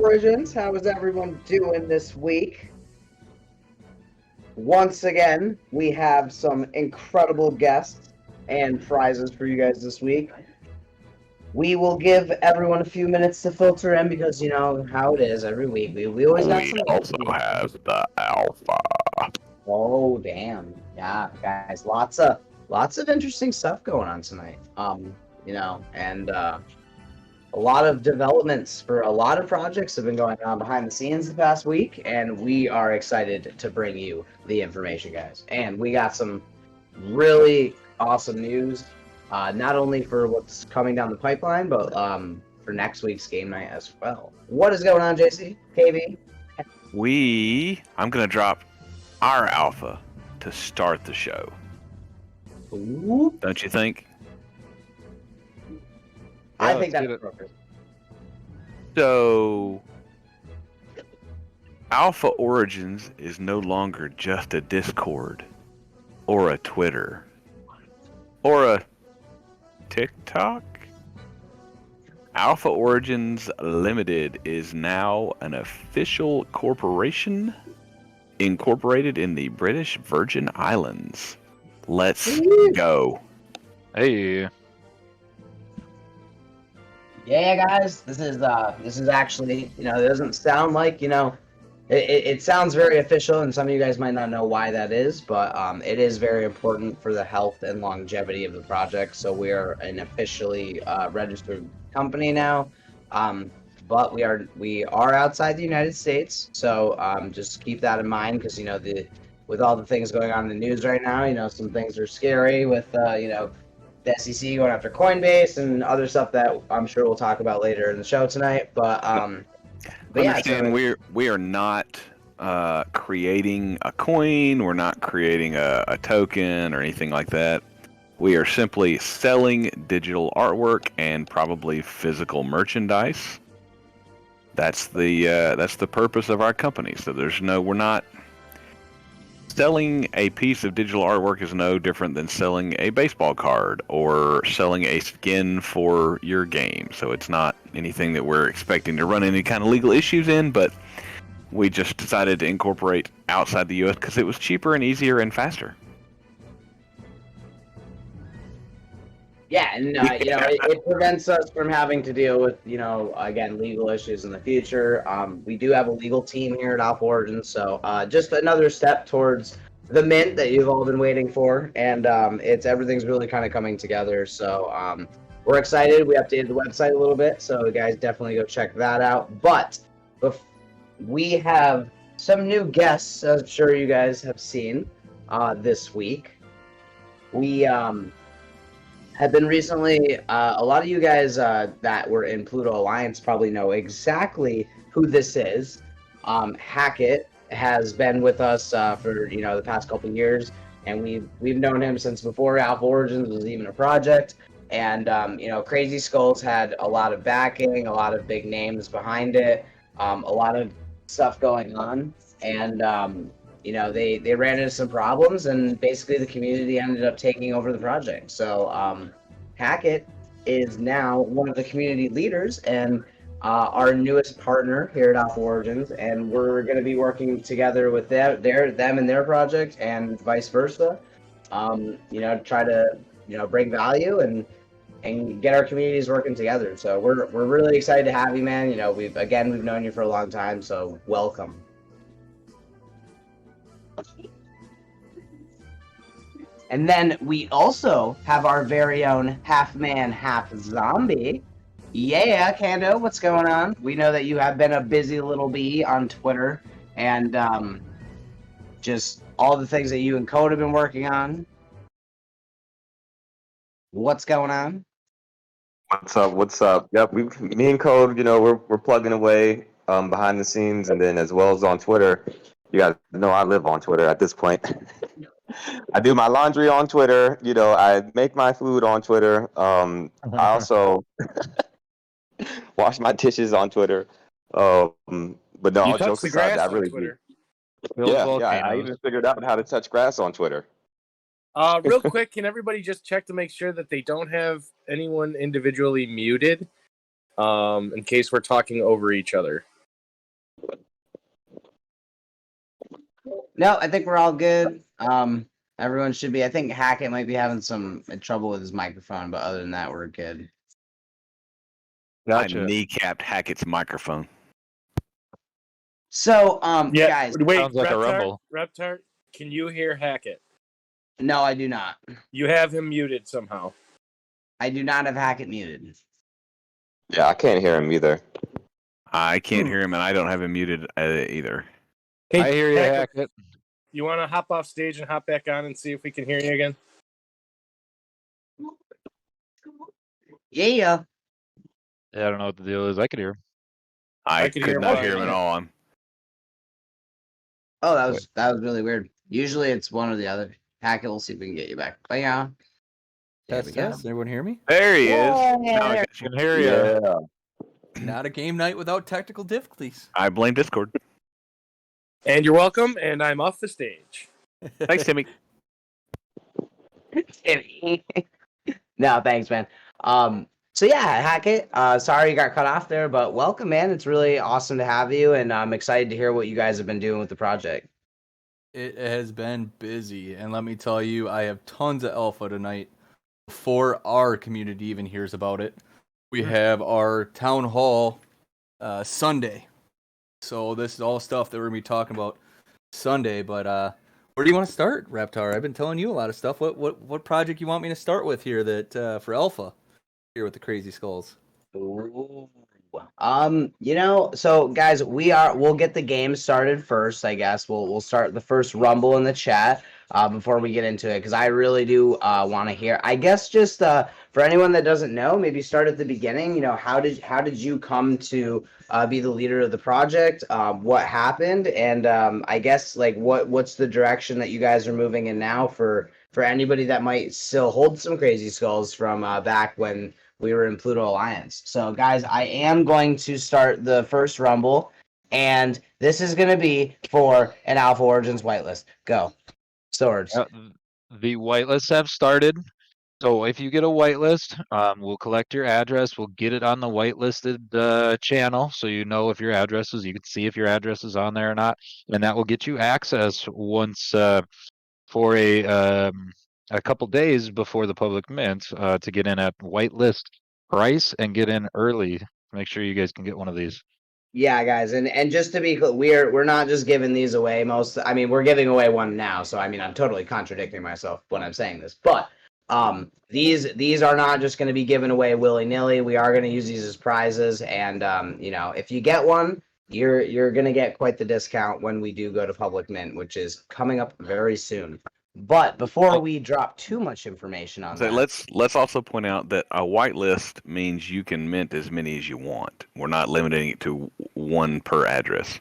Origins, how is everyone doing this week? Once again, we have some incredible guests and prizes for you guys this week. We will give everyone a few minutes to filter in because you know how it is every week. We always got We some. also have the alpha. Oh damn! Yeah, guys, lots of interesting stuff going on tonight. And a lot of developments for a lot of projects have been going on behind the scenes the past week, and we are excited to bring you the information, guys. And we got some really awesome news, not only for what's coming down the pipeline, but for next week's game night as well. What is going on, JC? KV? I'm going to drop our alpha to start the show. Ooh. Don't you think? I think that's perfect. So, Alpha Origins is no longer just a Discord, or a Twitter, or a TikTok. Alpha Origins Limited is now an official corporation incorporated in the British Virgin Islands. Let's go. Hey. Yeah, guys, this is actually, it doesn't sound like, it sounds very official, and some of you guys might not know why that is, but it is very important for the health and longevity of the project. So we are an officially registered company now, but we are outside the United States. So just keep that in mind, because with all the things going on in the news right now, some things are scary with the SEC going after Coinbase and other stuff that I'm sure we'll talk about later in the show tonight. But understand, yeah, we are not creating a coin. We're not creating a token or anything like that. We are simply selling digital artwork and probably physical merchandise. That's the purpose of our company. So we're not selling a piece of digital artwork is no different than selling a baseball card or selling a skin for your game. So it's not anything that we're expecting to run any kind of legal issues in, but we just decided to incorporate outside the U.S. because it was cheaper and easier and faster. Yeah, and it prevents us from having to deal with again, legal issues in the future. We do have a legal team here at Alpha Origins, so just another step towards the mint that you've all been waiting for, and everything's really kind of coming together. So we're excited. We updated the website a little bit, so you guys definitely go check that out. But we have some new guests, as I'm sure you guys have seen this week. We have been recently, a lot of you guys that were in Pluto Alliance probably know exactly who this is. Hacket has been with us for the past couple of years, and we've known him since before Alpha Origins was even a project. And Crazy Skulls had a lot of backing, a lot of big names behind it, a lot of stuff going on, and they ran into some problems, and basically the community ended up taking over the project. So Hackett is now one of the community leaders and our newest partner here at Alpha Origins, and we're going to be working together with them and their project, and vice versa. Try to bring value and get our communities working together. So we're really excited to have you, man. We've known you for a long time, so welcome. And then we also have our very own half man, half zombie. Yeah, Cando, what's going on? We know that you have been a busy little bee on Twitter, and just all the things that you and Code have been working on. What's going on? What's up? Yep, me and Code, we're plugging away behind the scenes, and then as well as on Twitter. You guys know I live on Twitter at this point. I do my laundry on Twitter. I make my food on Twitter. I also wash my dishes on Twitter. But no, You all touch jokes the aside, grass I on really Twitter. Yeah, I even figured out how to touch grass on Twitter. Real quick, can everybody just check to make sure that they don't have anyone individually muted, in case we're talking over each other? No, I think we're all good. Everyone should be. I think Hackett might be having some trouble with his microphone, but other than that, we're good. I kneecapped Hackett's microphone. So, Yeah. guys. Wait, Sounds like a rumble. Reptart, can you hear Hackett? No, I do not. You have him muted somehow. I do not have Hackett muted. Yeah, I can't hear him either. I can't hear him, and I don't have him muted either. Hey, I hear you, Hackett, Hackett. you want to hop off stage and hop back on and see if we can hear you again? Yeah. Yeah, I don't know what the deal is. I can hear him. I could could hear not him. hear him at all. Oh, that was really weird. Usually it's one or the other. Hackett, we'll see if we can get you back. But yeah. There we go. Test. Everyone hear me? There he is. Yeah, Now I there- got you. I can hear you. Not a game night without technical difficulties. I blame Discord. And you're welcome, and I'm off the stage. Thanks, Timmy. No, thanks, man. So yeah, Hackett, sorry you got cut off there, but welcome, man. It's really awesome to have you, and I'm excited to hear what you guys have been doing with the project. It has been busy, and let me tell you, I have tons of alpha tonight before our community even hears about it. We have our town hall Sunday, so this is all stuff that we're gonna be talking about Sunday. But where do you want to start, Raptar? I've been telling you a lot of stuff. What project you want me to start with here that for alpha here with the Crazy Skulls? Ooh. So guys, we'll get the game started first, I guess. We'll start the first rumble in the chat before we get into it, because I really do want to hear. I guess just for anyone that doesn't know, maybe start at the beginning. You know, how did you come to be the leader of the project? What happened? And I guess like what's the direction that you guys are moving in now for anybody that might still hold some Crazy Skulls from back when we were in Pluto Alliance. So, guys, I am going to start the first rumble, and this is going to be for an Alpha Origins whitelist. Go. Swords. The whitelists have started. So if you get a whitelist, we'll collect your address. We'll get it on the whitelisted channel, so you know if your address is. You can see if your address is on there or not, and that will get you access once for a couple days before the public mint to get in at whitelist price and get in early. Make sure you guys can get one of these. Yeah, guys, and just to be clear, we're not just giving these away. We're giving away one now, so I'm totally contradicting myself when I'm saying this. But these are not just going to be given away willy-nilly. We are going to use these as prizes, and if you get one, you're going to get quite the discount when we do go to public mint, which is coming up very soon. But before we drop too much information on that, let's also point out that a whitelist means you can mint as many as you want. We're not limiting it to one per address.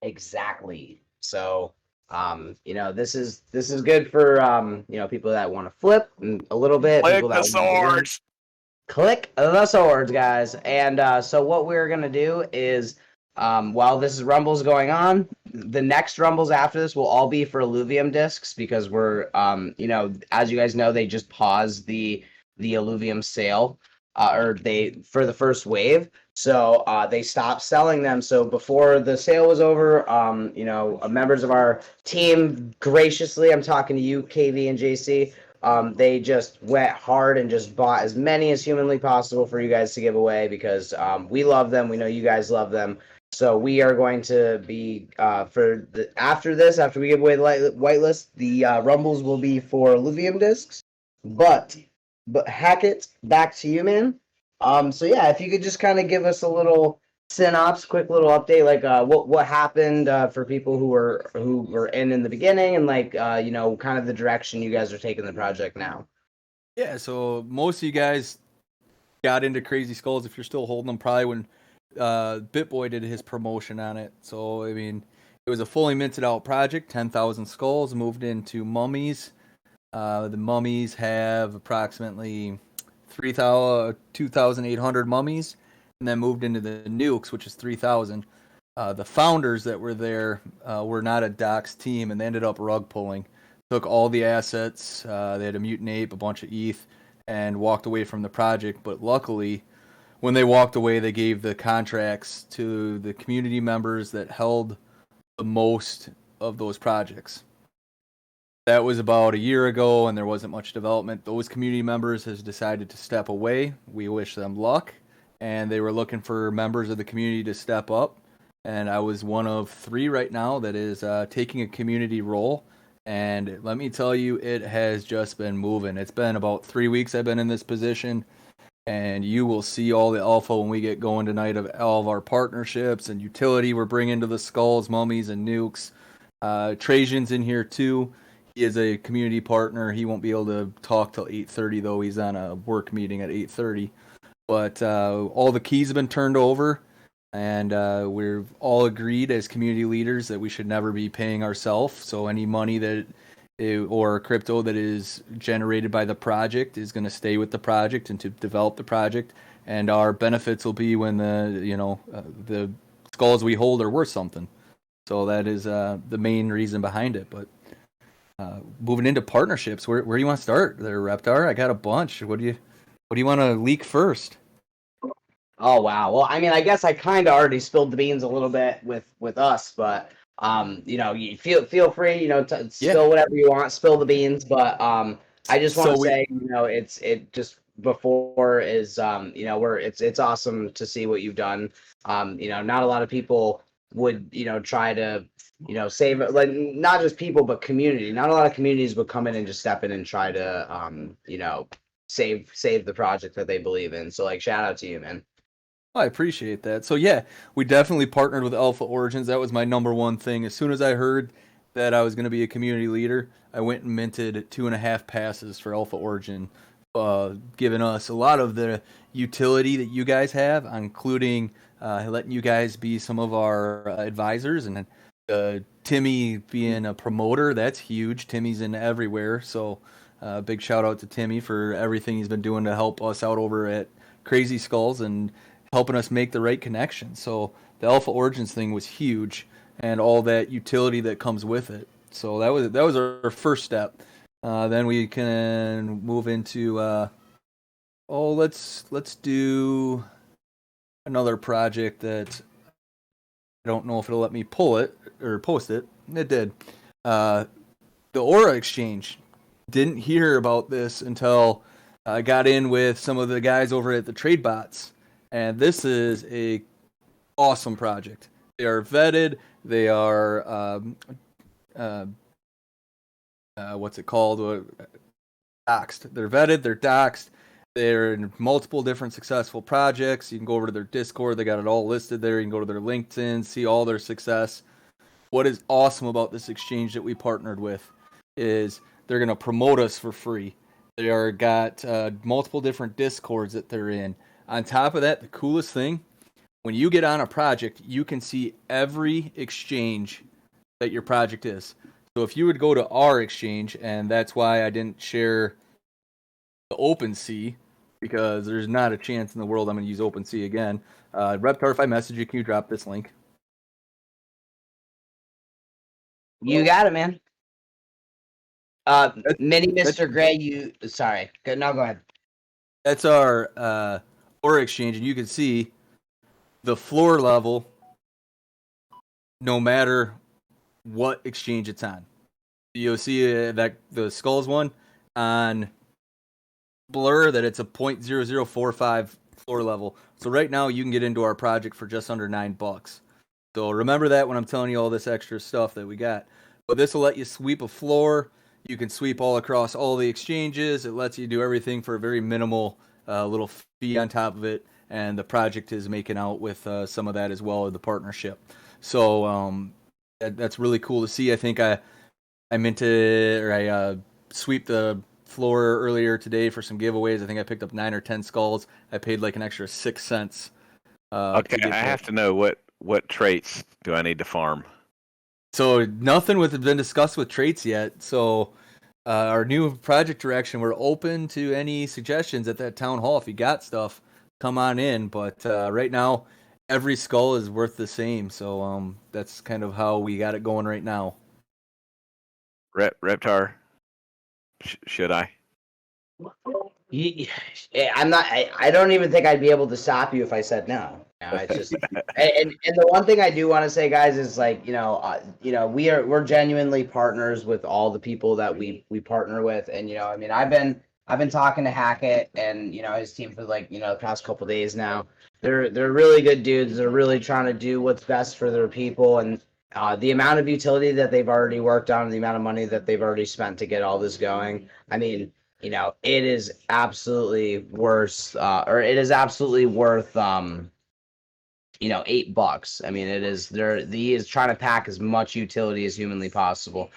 Exactly. So, this is good for people that want to flip a little bit. Click people the that wanna win. swords. Click the swords, guys. And so what we're gonna do is, while this Rumble's going on, the next Rumbles after this will all be for Illuvium discs, because we're, as you guys know, they just paused the Illuvium sale, for the first wave. So they stopped selling them. So before the sale was over, members of our team graciously, I'm talking to you, KV and JC, they just went hard and just bought as many as humanly possible for you guys to give away, because we love them. We know you guys love them. So we are going to be after we give away the whitelist, the rumbles will be for Illuvium discs. But Hackett, back to you, man. So yeah, if you could just kind of give us a little synopsis, quick little update, like what happened for people who were in the beginning, and kind of the direction you guys are taking the project now. Yeah, so most of you guys got into Crazy Skulls, if you're still holding them, probably when BitBoy did his promotion on it. So it was a fully minted out project. 10,000 skulls moved into mummies. The mummies have approximately 2,800 mummies, and then moved into the nukes, which is 3,000. The founders that were there were not a Doc's team, and they ended up rug pulling. Took all the assets. They had a mutant ape, a bunch of ETH, and walked away from the project. But luckily, when they walked away, they gave the contracts to the community members that held the most of those projects. That was about a year ago, and there wasn't much development. Those community members has decided to step away. We wish them luck, and they were looking for members of the community to step up. And I was one of 3 right now that is taking a community role. And let me tell you, it has just been moving. It's been about 3 weeks I've been in this position, and you will see all the alpha when we get going tonight of all of our partnerships and utility we're bringing to the skulls, mummies, and nukes. Trajan's in here too. He is a community partner. He won't be able to talk till 8:30 though. He's on a work meeting at 8:30. But all the keys have been turned over, and we've all agreed as community leaders that we should never be paying ourselves. So any money that or crypto that is generated by the project is going to stay with the project and to develop the project. And our benefits will be when the skulls we hold are worth something. So that is the main reason behind it. But moving into partnerships, where do you want to start there, Reptar? I got a bunch. What do you want to leak first? Oh wow. Well, I mean, I guess I kind of already spilled the beans a little bit with us, but you feel free, to spill whatever you want, spill the beans. But I just want to say, it just before is it's awesome to see what you've done. Not a lot of people would try to save it, like not just people but community. Not a lot of communities would come in and just step in and try to save the project that they believe in. So like shout out to you, man. I appreciate that. So yeah, we definitely partnered with Alpha Origins. That was my number one thing. As soon as I heard that I was going to be a community leader, I went and minted 2.5 passes for Alpha Origin, giving us a lot of the utility that you guys have, including letting you guys be some of our advisors, and Timmy being a promoter. That's huge. Timmy's in everywhere. So big shout out to Timmy for everything he's been doing to help us out over at Crazy Skulls and helping us make the right connection. So the Alpha Origins thing was huge, and all that utility that comes with it. So that was our first step. Then we can move into let's do another project that I don't know if it'll let me pull it or post it. It did. The Aura Exchange. Didn't hear about this until I got in with some of the guys over at the Trade Bots. And this is a awesome project. They are vetted. They are what's it called? Doxed. They're vetted. They're doxed. They're in multiple different successful projects. You can go over to their Discord. They got it all listed there. You can go to their LinkedIn, see all their success. What is awesome about this exchange that we partnered with is they're going to promote us for free. They are got multiple different Discords that they're in. On top of that, the coolest thing, when you get on a project, you can see every exchange that your project is. So if you would go to our exchange, and that's why I didn't share the OpenSea, because there's not a chance in the world I'm going to use OpenSea again. Reptar, if I message you, can you drop this link? You got it, man. Mini Mr. Gray, sorry. No, go ahead. That's our Aura Exchange, and you can see the floor level no matter what exchange it's on. You'll see that the Skulls one on Blur that it's a 0.0045 floor level. So right now you can get into our project for just under $9. So remember that when I'm telling you all this extra stuff that we got. But this will let you sweep a floor. You can sweep all across all the exchanges. It lets you do everything for a very minimal little fee on top of it. And the project is making out with some of that as well, the partnership. So that's really cool to see. I think I sweep the floor earlier today for some giveaways. I think I picked up 9 or 10 skulls. I paid like an extra 6 cents. Okay, I have to know what traits do I need to farm? So nothing has been discussed with traits yet. So our new project direction, we're open to any suggestions at that town hall. If you got stuff, come on in. But right now, every skull is worth the same. So that's kind of how we got it going right now. Reptar, should I? I'm not. I don't even think I'd be able to stop you if I said no. It's just, and the one thing I do want to say, guys, is like, we're genuinely partners with all the people that we partner with, and I mean, I've been talking to Hackett and his team for like the past couple days now. They're really good dudes. They're really trying to do what's best for their people, and the amount of utility that they've already worked on, the amount of money that they've already spent to get all this going. I mean, it is absolutely worth, $8. I mean, he is trying to pack as much utility as humanly possible.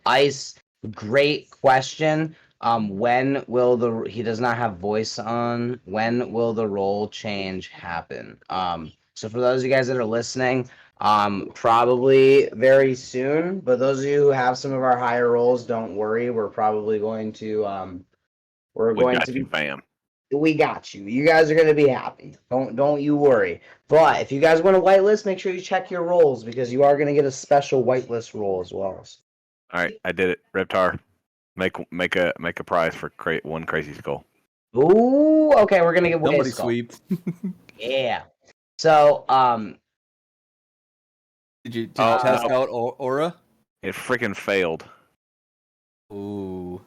Ice, great question. When will he does not have voice on, when will the role change happen? So for those of you guys that are listening, probably very soon, but those of you who have some of our higher roles, don't worry. We're probably going to, fam. we got you. You guys are gonna be happy. Don't you worry. But if you guys want a whitelist, make sure you check your roles because you are gonna get a special whitelist role as well. All right, I did it. Reptar, make a prize for one crazy skull. Ooh, okay, we're gonna get one. Somebody sweep. Yeah. So, Did you test out Aura? It freaking failed. Ooh.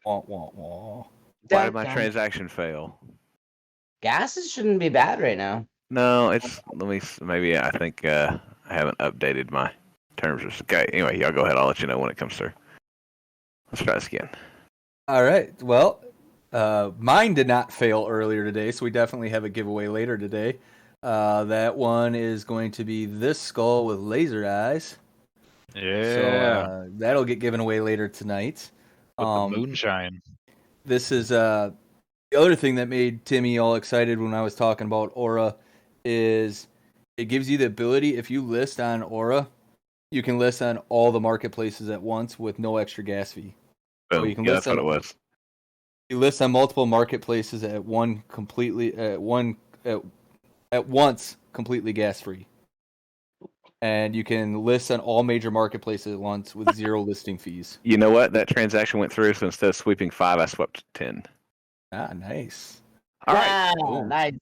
Wah, wah, wah. Why did my transaction fail? Gases shouldn't be bad right now. No, maybe I think I haven't updated my terms. Okay, anyway, y'all go ahead. I'll let you know when it comes through. Let's try this again. All right. Well, mine did not fail earlier today, so we definitely have a giveaway later today. That one is going to be this skull with laser eyes. Yeah. So that'll get given away later tonight. With the moonshine. This is the other thing that made Timmy all excited when I was talking about Aura is it gives you the ability, if you list on Aura, you can list on all the marketplaces at once with no extra gas fee. Boom. So you can That's what it was. You list on multiple marketplaces at once completely gas free. And you can list on all major marketplaces at once with 0 listing fees. You know what? That transaction went through, so instead of sweeping 5, I swept 10. Ah, nice. All right. Wow, nice.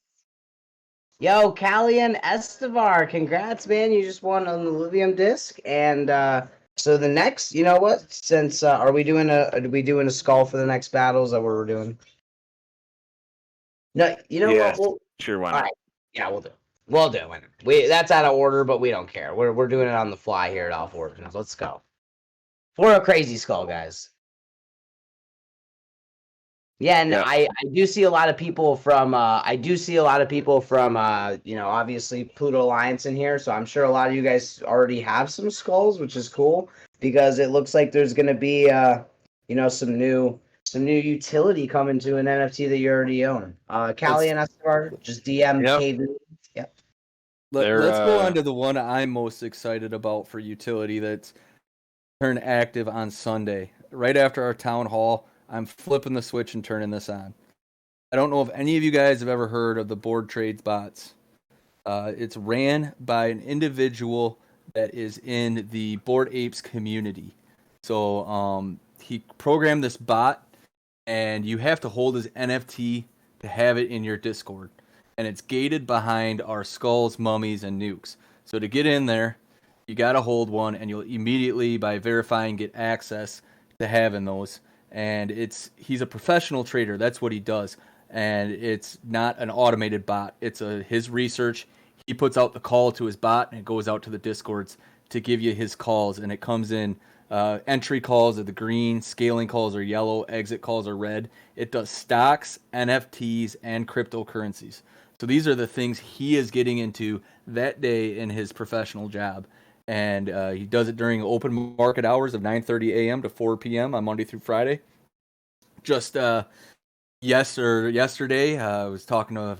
Yo, Callian Estevar, congrats, man! You just won on the Livium disc, and so the next, you know what? Since are we doing a skull for the next battle? Is that what we're doing? No, you know Yes. what? Sure, why not? All right. Yeah, we'll do. We'll do it. That's out of order, but we don't care. We're doing it on the fly here at Alpha Origins. Let's go. For a crazy skull, guys. Yeah, and Yeah. I do see a lot of people from obviously Pluto Alliance in here, so I'm sure a lot of you guys already have some skulls, which is cool because it looks like there's gonna be some new utility coming to an NFT that you already own. Callie and Estar, just DM Yep. KV. Yep. Let's go on to the one I'm most excited about for utility that's turned active on Sunday. Right after our town hall, I'm flipping the switch and turning this on. I don't know if any of you guys have ever heard of the board trades bots. It's ran by an individual that is in the Bored Apes community. So he programmed this bot, and you have to hold his NFT to have it in your Discord. And it's gated behind our skulls, mummies, and nukes. So to get in there, you got to hold one, and you'll immediately, by verifying, get access to having those. And he's a professional trader. That's what he does. And it's not an automated bot. It's his research. He puts out the call to his bot, and it goes out to the Discords to give you his calls. And it comes in entry calls are the green, scaling calls are yellow, exit calls are red. It does stocks, NFTs, and cryptocurrencies. So these are the things he is getting into that day in his professional job. And he does it during open market hours of 9:30 a.m. to 4 p.m. on Monday through Friday. Just yesterday, I was talking to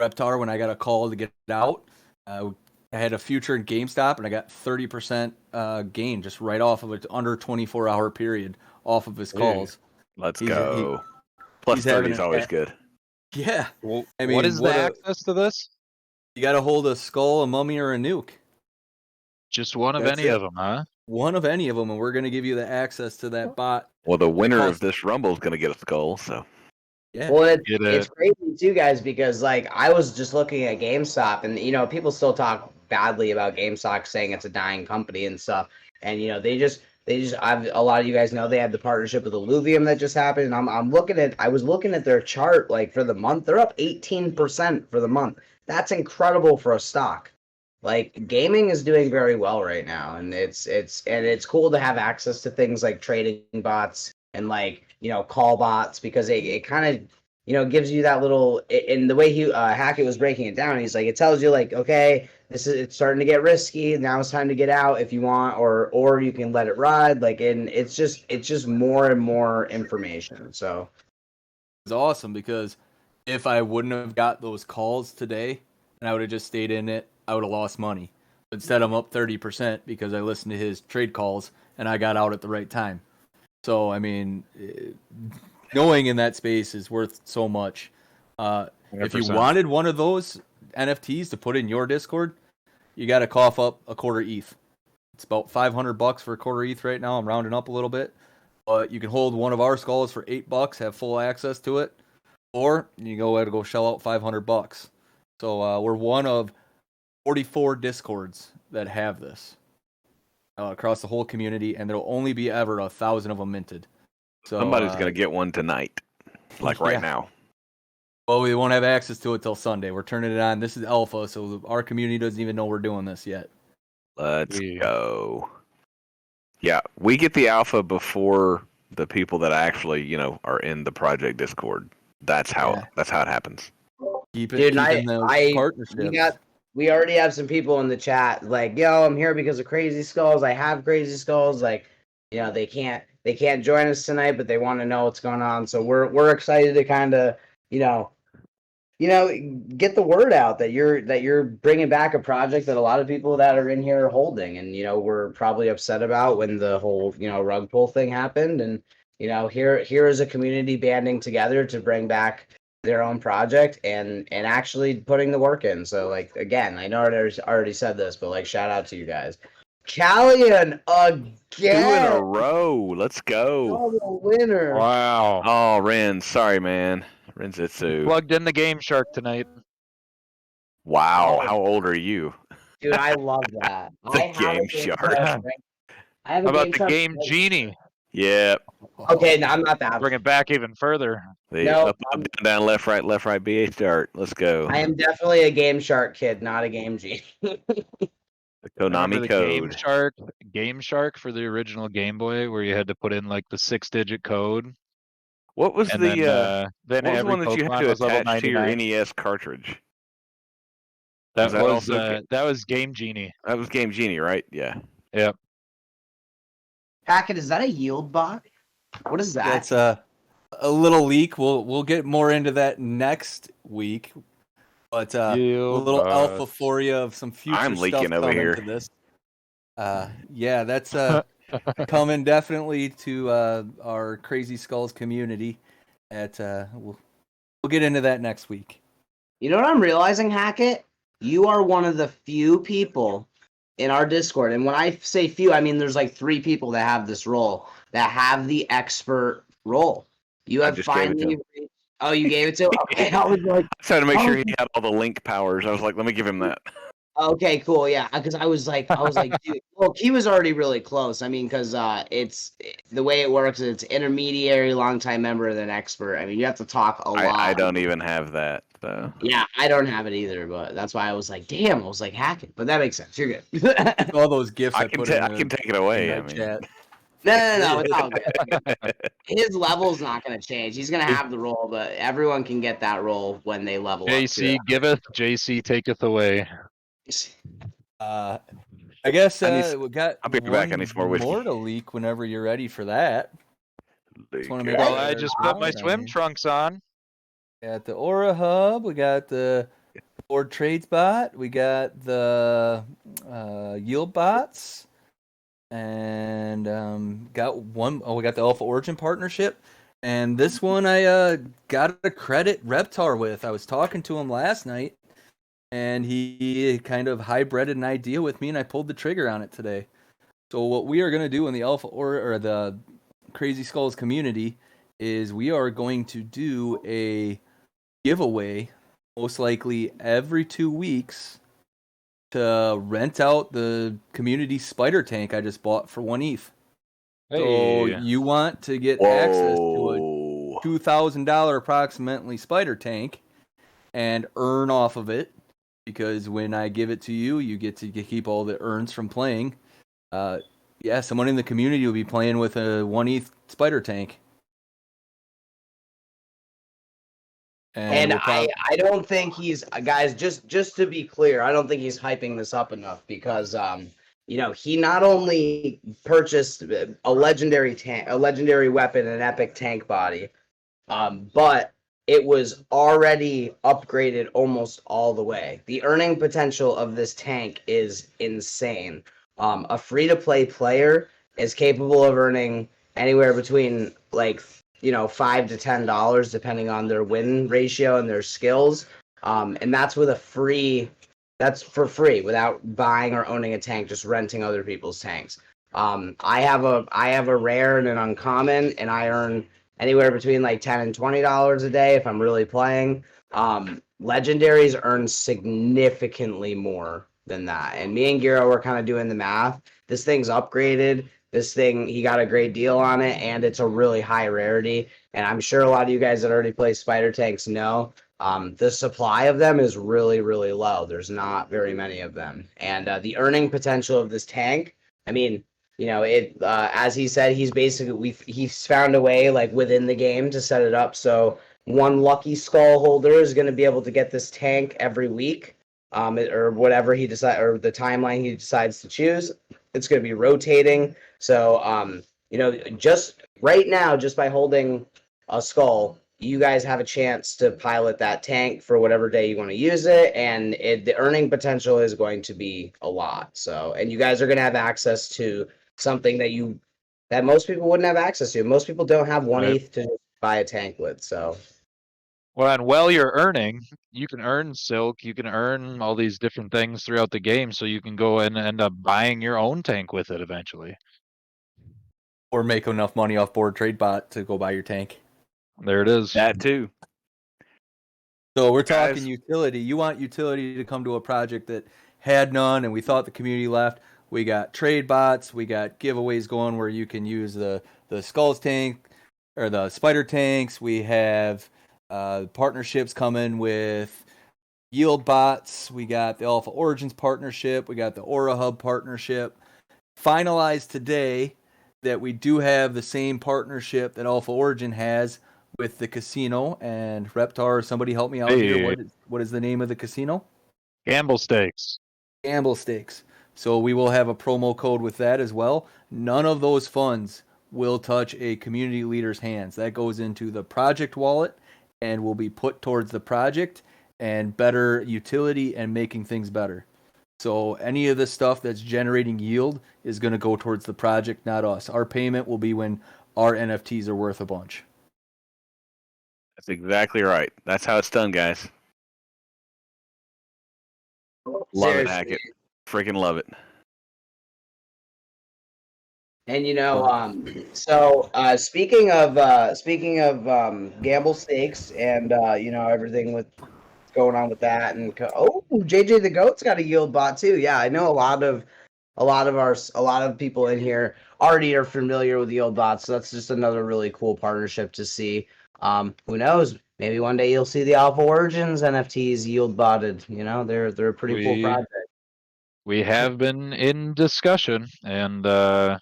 Reptar when I got a call to get out. I had a future in GameStop, and I got 30% gain just right off of it, under 24-hour period off of his calls. Let's go. Plus 30 is always good. Yeah. Well, I mean, what is the access to this? You got to hold a skull, a mummy, or a nuke. Just one of That's any it. of them, huh? One of any of them, and we're going to give you the access to that bot. Well, the winner of this rumble is going to get a skull, so. Yeah. Well, Get it's it. crazy too, guys, because like I was just looking at GameStop, and people still talk badly about GameStop, saying it's a dying company and stuff. And a lot of you guys know they have the partnership with Illuvium that just happened. And I was looking at their chart like for the month, they're up 18% for the month. That's incredible for a stock. Like gaming is doing very well right now, and it's cool to have access to things like trading bots and like call bots, because it kind of gives you that little, in the way Hackett was breaking it down. He's like, it tells you like, okay, it's starting to get risky, now it's time to get out if you want, or you can let it ride, like, and it's just more and more information. So It's awesome because if I wouldn't have got those calls today and I would have just stayed in it, I would have lost money. Instead, I'm up 30% because I listened to his trade calls and I got out at the right time. So, I mean, knowing in that space is worth so much. If you 100%. wanted one of those NFTs to put in your Discord, you got to cough up a quarter ETH. It's about $500 for a quarter ETH right now. I'm rounding up a little bit. But you can hold one of our skulls for $8, have full access to it, or you go shell out $500. So we're one of 44 Discords that have this across the whole community, and there'll only be ever 1,000 of them minted. So Somebody's gonna get one tonight, like right Yeah. now. Well, we won't have access to it till Sunday. We're turning it on. This is alpha, so our community doesn't even know we're doing this yet. Let's Yeah. go. Yeah, we get the alpha before the people that actually, are in the project Discord. That's how Yeah. it happens. Keep it, dude, keeping those partnerships. we already have some people in the chat like, yo, I'm here because of Crazy Skulls. I have Crazy Skulls. Like, they can't join us tonight, but they want to know what's going on. So we're excited to kind of, get the word out that you're bringing back a project that a lot of people that are in here are holding, and we're probably upset about when the whole rug pull thing happened, and here is a community banding together to bring back their own project and actually putting the work in. So like, again, I know I already said this, but like, shout out to you guys. Callian again. 2 in a row. Let's go. Double winner. Wow. Oh, Ren. Sorry, man. Renzitsu. Plugged in the Game Shark tonight. Wow. Oh. How old are you? Dude, I love that. The I have Game a Game Shark. Shark. I have How a about Game the Shark. Game Genie? Yep. Okay, no, I'm not that. Bring it back even further. The No, up, down, left, right, BA start. Let's go. I am definitely a Game Shark kid, not a Game Genie. The Remember Konami the code. Game Shark for the original Game Boy, where you had to put in like the 6-digit code, What was and the then what was the every one that you had Pokemon to was level attach to your 99. NES cartridge? That that was also that was Game Genie. That was Game Genie, right? Yeah. Yep. Hackett, is that a yield bot? What is that? That's a little leak. We'll get more into that next week. But a little alpha for you of some future I'm stuff leaking over coming here. to this. Yeah, that's coming definitely to our Crazy Skulls community. We'll get into that next week. You know what I'm realizing, Hackett? You are one of the few people in our Discord, and when I say few, I mean there's like 3 people that have this role, that have the expert role. You have just gave it to finally. Oh, you gave it to him? Okay, I was like, I tried to make sure he had all the link powers. I was like, let me give him that. okay, cool, yeah, because I was like, dude, well, he was already really close. I mean, because it's the way it works. It's intermediary, longtime member, then expert. I mean, you have to talk a lot. I don't even have that, though. Yeah, I don't have it either, but that's why I was like, damn, I was like, hack it. But that makes sense. You're good. All those gifts I can take it away. I in mean, chat. No, it's all good. His level's not going to change. He's going to have the role, but everyone can get that role when they level JC up. giveth, JC taketh away. I guess we got I'll be back. I need some more whiskey. more to leak whenever you're ready for that. Just wanna make Well, sure I there's just put my more swim on here. trunks on. Got the Aura Hub. We got the Board Trades bot. We got the Yield bots. And got one. Oh, we got the Alpha Origin partnership. And this one I got to credit Reptar with. I was talking to him last night, and he kind of hybrided an idea with me, and I pulled the trigger on it today. So what we are going to do in the Alpha or the Crazy Skulls community is we are going to do a giveaway, most likely every 2 weeks, to rent out the community spider tank I just bought for 1 ETH. So Hey, you want to get access to a Whoa. $2,000 approximately spider tank and earn off of it, because when I give it to you, you get to keep all the earns from playing. Yeah, someone in the community will be playing with a 1 ETH spider tank. And we'll I don't think he's guys, just to be clear, I don't think he's hyping this up enough because he not only purchased a legendary tank, a legendary weapon, an epic tank body, but it was already upgraded almost all the way. The earning potential of this tank is insane. A free-to-play player is capable of earning anywhere between like $5 to $10 depending on their win ratio and their skills. And that's with that's for free without buying or owning a tank, just renting other people's tanks. I have a rare and an uncommon, and I earn anywhere between like $10 and $20 a day if I'm really playing. Legendaries earn significantly more than that. And me and Giro were kind of doing the math. This thing's upgraded. This thing, he got a great deal on it, and it's a really high rarity. And I'm sure a lot of you guys that already play spider tanks know the supply of them is really, really low. There's not very many of them. And the earning potential of this tank, I mean, as he said, he's found a way like within the game to set it up so one lucky skull holder is going to be able to get this tank every week, or whatever he decide, or the timeline he decides to choose. It's going to be rotating. So just right now, just by holding a skull, you guys have a chance to pilot that tank for whatever day you want to use it, and the earning potential is going to be a lot. So, and you guys are going to have access to something that most people wouldn't have access to. Most people don't have 1 ETH to buy a tank with. So, well, and while you're earning, you can earn silk, you can earn all these different things throughout the game, so you can go and end up buying your own tank with it eventually. or make enough money off Board Trade Bot to go buy your tank. There it is. That too. So we're Guys. talking utility. You want utility to come to a project that had none, and we thought the community left. We got trade bots. We got giveaways going where you can use the skulls tank or the spider tanks. We have partnerships coming with yield bots. We got the Alpha Origins partnership. We got the Aura Hub partnership. Finalized today that we do have the same partnership that Alpha Origin has with the casino. And Reptar, somebody help me out here. What is the name of the casino? Gamble stakes. Gamble Stakes. So we will have a promo code with that as well. None of those funds will touch a community leader's hands. That goes into the project wallet and will be put towards the project and better utility and making things better. So any of the stuff that's generating yield is going to go towards the project, not us. Our payment will be when our NFTs are worth a bunch. That's exactly right. That's how it's done, guys. Love it, seriously. Hackett. Freaking love it. And so speaking of gamble stakes and everything with going on with that, and JJ the Goat's got a yield bot too. Yeah, I know a lot of people in here already are familiar with yield bots, so that's just another really cool partnership to see. Who knows? Maybe one day you'll see the Alpha Origins NFTs yield botted. They're a pretty cool project. We have been in discussion, and yeah,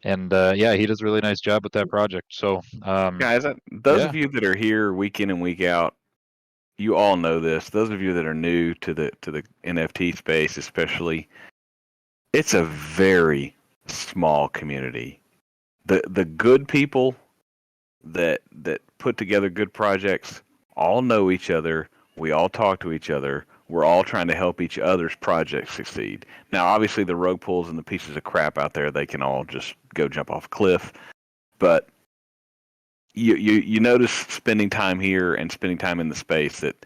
he does a really nice job with that project. So, Guys, those of you that are here week in and week out, you all know this. Those of you that are new to the NFT space, especially, it's a very small community. The good people that put together good projects all know each other. We all talk to each other. We're all trying to help each other's projects succeed. Now, obviously, the rogue pools and the pieces of crap out there, they can all just go jump off a cliff. But you notice spending time here and spending time in the space that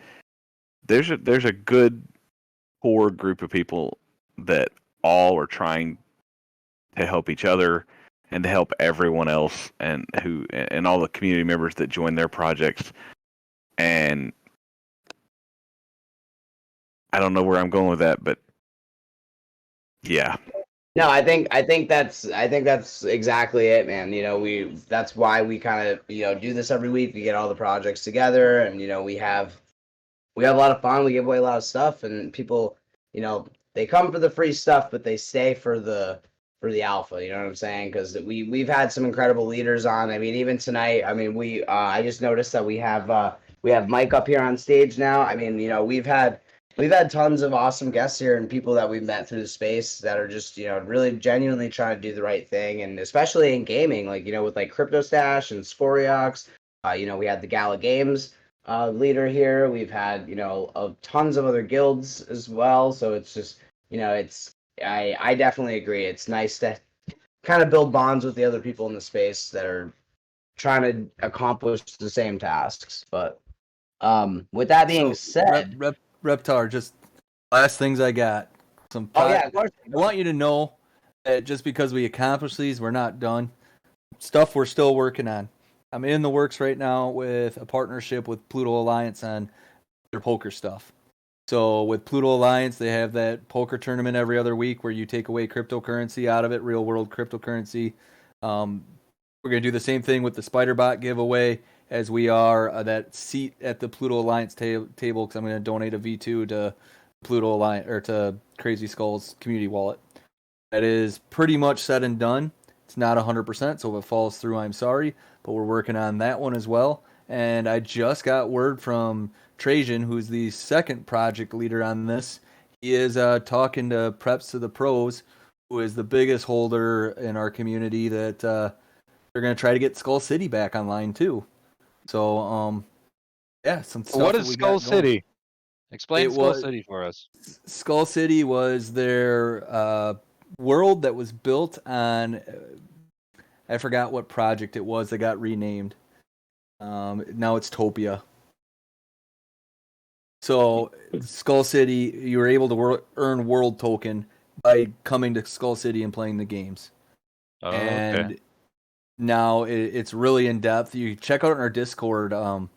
there's a good core group of people that all are trying to help each other and to help everyone else and all the community members that join their projects. And I don't know where I'm going with that, but yeah. No, I think that's exactly it, man. That's why we kind of do this every week. We get all the projects together, and we have a lot of fun. We give away a lot of stuff, and people, they come for the free stuff, but they stay for the alpha. You know what I'm saying? Because we've had some incredible leaders on. I mean, even tonight. I mean, I just noticed that we have Mike up here on stage now. I mean, we've had tons of awesome guests here and people that we've met through the space that are just, really genuinely trying to do the right thing. And especially in gaming, like, with like Crypto Stash and Scoriox, we had the Gala Games leader here. We've had, tons of other guilds as well. So it's just, I definitely agree. It's nice to kind of build bonds with the other people in the space that are trying to accomplish the same tasks. But with that being said, Reptar, just last things I got. Of course. I want you to know that just because we accomplished these, we're not done. Stuff we're still working on. I'm in the works right now with a partnership with Pluto Alliance on their poker stuff. So with Pluto Alliance, they have that poker tournament every other week where you take away cryptocurrency out of it, real world cryptocurrency. We're going to do the same thing with the Spiderbot giveaway as we are that seat at the Pluto Alliance table because I'm going to donate a V2 to Pluto Alliance or to Crazy Skull's community wallet. That is pretty much said and done. It's not 100%, so if it falls through, I'm sorry, but we're working on that one as well. And I just got word from Trajan, who's the second project leader on this. He is talking to Preps to the Pros, who is the biggest holder in our community, that they're going to try to get Skull City back online too. So, some stuff. What is Skull City? Explain Skull City for us. Skull City was their world that was built on. I forgot what project it was that got renamed. Now it's Topia. So, Skull City, you were able to earn world token by coming to Skull City and playing the games. Oh, and okay. now it's really in depth. You check out our Discord. I'll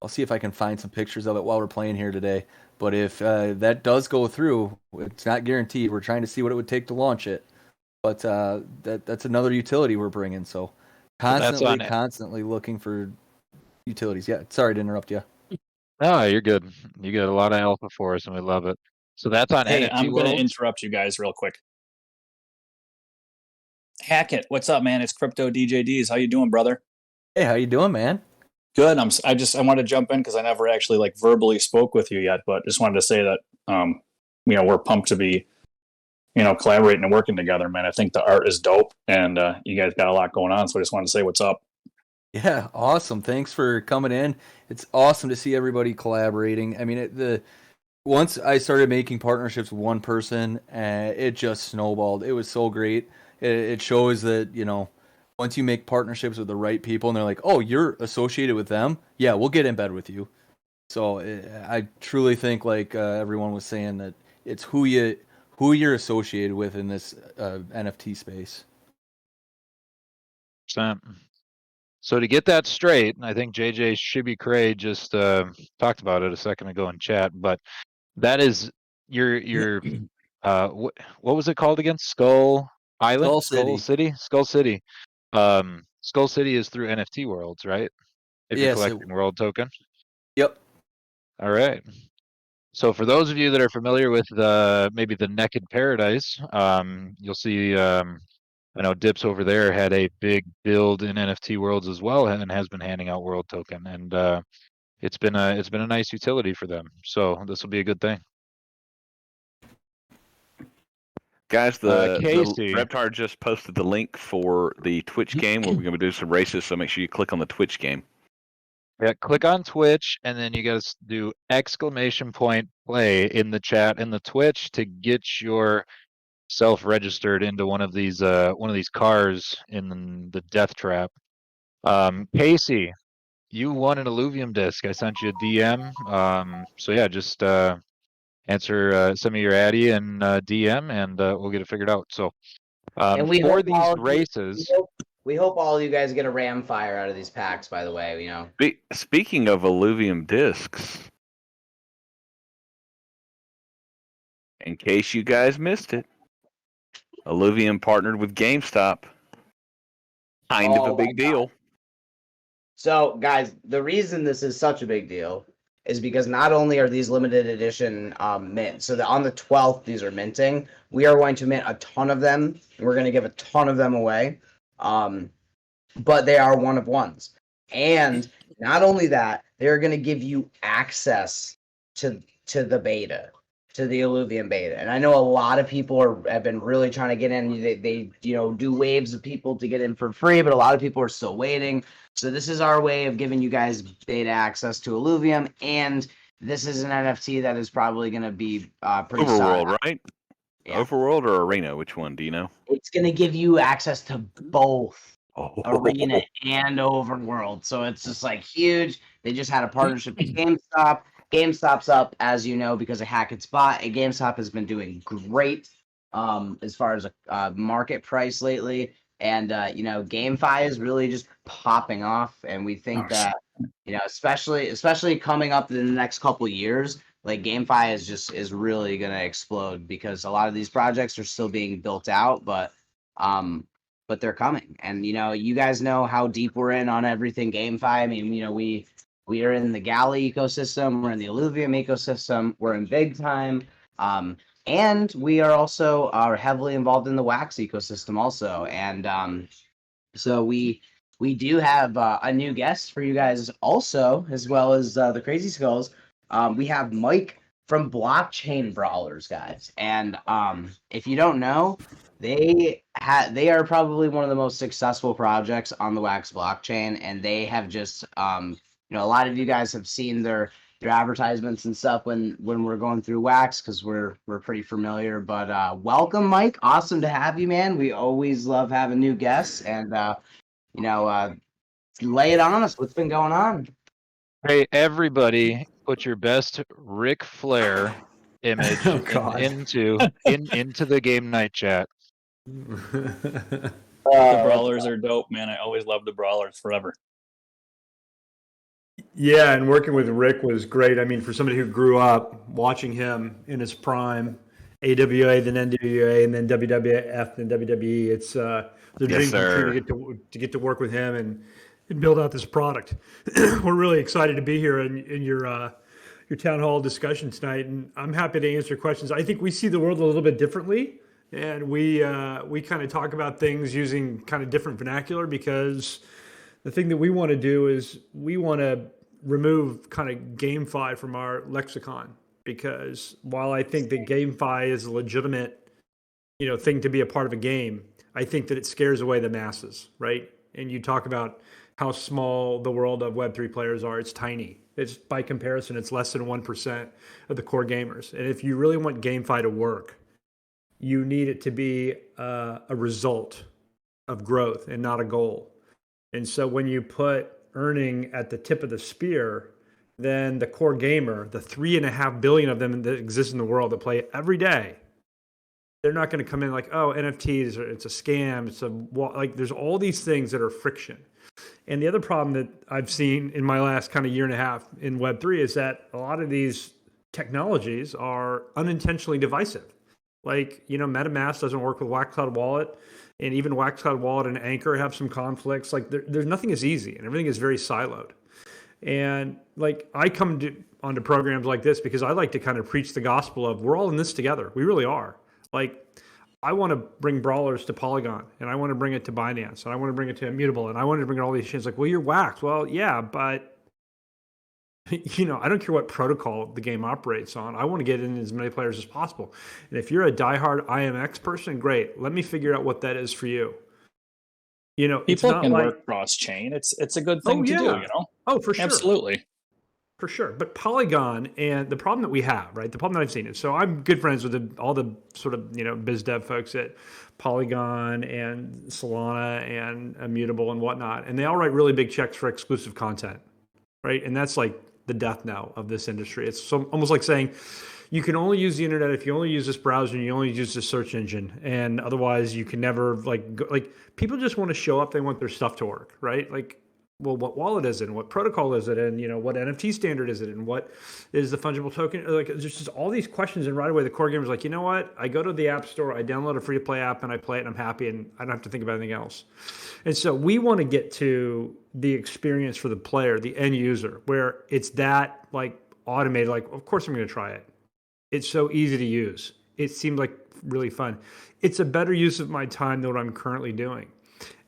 see if I can find some pictures of it while we're playing here today. But if that does go through, it's not guaranteed. We're trying to see what it would take to launch it. But that's another utility we're bringing. So constantly looking for utilities. Yeah, sorry to interrupt you. No, you're good. You got a lot of alpha for us, and we love it. So that's on Hey, NFT I'm going to World? interrupt you guys real quick. Hackett, what's up, man? It's Crypto DJDs. How you doing, brother? Hey, how you doing, man? Good. I want to jump in because I never actually verbally spoke with you yet, but just wanted to say that we're pumped to be collaborating and working together, man. I think the art is dope, and you guys got a lot going on. So I just wanted to say what's up. Yeah, awesome. Thanks for coming in. It's awesome to see everybody collaborating. I mean, once I started making partnerships with one person, it just snowballed. It was so great. It shows that, once you make partnerships with the right people and they're like, oh, you're associated with them? Yeah, we'll get in bed with you. So I truly think, like everyone was saying, that it's who you're associated with in this NFT space. So to get that straight, I think JJ Shibby Cray just talked about it a second ago in chat, but that is your what was it called again? Skull Island? Skull City? Skull City. Skull City is through NFT Worlds, right? If you're collecting world token. Yep. All right. So for those of you that are familiar with maybe the Naked Paradise, you'll see I know Dips over there had a big build in NFT Worlds as well, and has been handing out world token, and it's been a nice utility for them. So this will be a good thing. Guys, the Casey. Reptar just posted the link for the Twitch game where we're going to do some races, so make sure you click on the Twitch game. Yeah, click on Twitch, and then you guys do !play in the chat in the Twitch to get your self-registered into one of these cars in the death trap. Casey, you won an Illuvium disc. I sent you a DM. So yeah, just answer some of your Addy and DM, and we'll get it figured out. So And we For hope these all of you- races, we hope all you guys get a ram fire out of these packs. By the way, Speaking of alluvium discs, in case you guys missed it, Alluvium partnered with GameStop. Kind of Oh a big my God. deal. So, guys, the reason this is such a big deal is because not only are these limited edition mint, so on the 12th, these are minting. We are going to mint a ton of them. And we're going to give a ton of them away. But they are one of ones. And not only that, they're going to give you access to the beta, to the Alluvium beta. And I know a lot of people have been really trying to get in. They do waves of people to get in for free, but a lot of people are still waiting. So this is our way of giving you guys beta access to Alluvium, and this is an NFT that is probably going to be pretty solid. Overworld, right? Yeah. Overworld or Arena? Which one? Do you know? It's going to give you access to both Oh. Arena and Overworld. So it's just like huge. They just had a partnership with GameStop. GameStop's up, as you know, because of Hackett's bot. And GameStop has been doing great as far as a market price lately. And GameFi is really just popping off, and we think that especially coming up in the next couple of years, like GameFi is really gonna explode because a lot of these projects are still being built out, but they're coming. And you guys know how deep we're in on everything GameFi. I mean, we are in the Galley ecosystem, we're in the Alluvium ecosystem, we're in big time. And we are also heavily involved in the Wax ecosystem also. And so we do have a new guest for you guys also, as well as the Crazy Skulls. We have Mike from Blockchain Brawlers, guys. And if you don't know, they are probably one of the most successful projects on the Wax blockchain, and they have just a lot of you guys have seen their advertisements and stuff when we're going through Wax, because we're pretty familiar. But welcome, Mike. Awesome to have you, man. We always love having new guests, and lay it on us. What's been going on? hey, everybody, put your best Ric Flair image into the game night chat. The Brawlers are dope, man. I always loved the Brawlers forever. Yeah, and working with Rick was great. I mean, for somebody who grew up watching him in his prime, AWA, then NWA, and then WWF, then WWE, it's the dream come true to get to work with him and build out this product. We're really excited to be here in your town hall discussion tonight, and I'm happy to answer questions. I think we see the world a little bit differently, and we kind of talk about things using kind of different vernacular, because the thing that we want to do is we want to remove kind of GameFi from our lexicon, because while I think that GameFi is a legitimate, thing to be a part of a game, I think that it scares away the masses, right? And you talk about how small the world of Web3 players are. It's tiny. It's, by comparison, it's less than 1% of the core gamers. And if you really want GameFi to work, you need it to be a result of growth and not a goal. And so when you put earning at the tip of the spear, then the core gamer, the 3.5 billion of them that exist in the world that play every day, they're not going to come in like, oh, NFTs, it's a scam. There's all these things that are friction. And the other problem that I've seen in my last kind of year and a half in Web3 is that a lot of these technologies are unintentionally divisive. Like, MetaMask doesn't work with WaxCloud Wallet, and even WaxCloud Wallet and Anchor have some conflicts. Like, there's nothing is easy, and everything is very siloed. And like, I come onto programs like this because I like to kind of preach the gospel of we're all in this together. We really are. Like, I want to bring Brawlers to Polygon, and I want to bring it to Binance, and I want to bring it to Immutable, and I want to bring it all these chains. Like, well, you're Wax. Well, yeah, but I don't care what protocol the game operates on. I want to get in as many players as possible. And if you're a diehard IMX person, great. Let me figure out what that is for you. People can work cross chain. It's a good thing to do. Oh, for sure. Absolutely. For sure. But Polygon, and the problem that we have, right? The problem that I've seen is, so I'm good friends with all the sort of, biz dev folks at Polygon and Solana and Immutable and whatnot. And they all write really big checks for exclusive content, right? And that's like the death knell of this industry. It's almost like saying, you can only use the internet if you only use this browser and you only use this search engine, and otherwise you can never like people just want to show up. They want their stuff to work, right? Like, well, what wallet is it, and what protocol is it, and what NFT standard is it, and what is the fungible token? Like, there's just all these questions, and right away the core gamer is like, you know what? I go to the app store, I download a free to play app, and I play it, and I'm happy, and I don't have to think about anything else. And so we want to get to the experience for the player, the end user, where it's that like automated. Like, of course I'm going to try it. It's so easy to use. It seemed like really fun. It's a better use of my time than what I'm currently doing.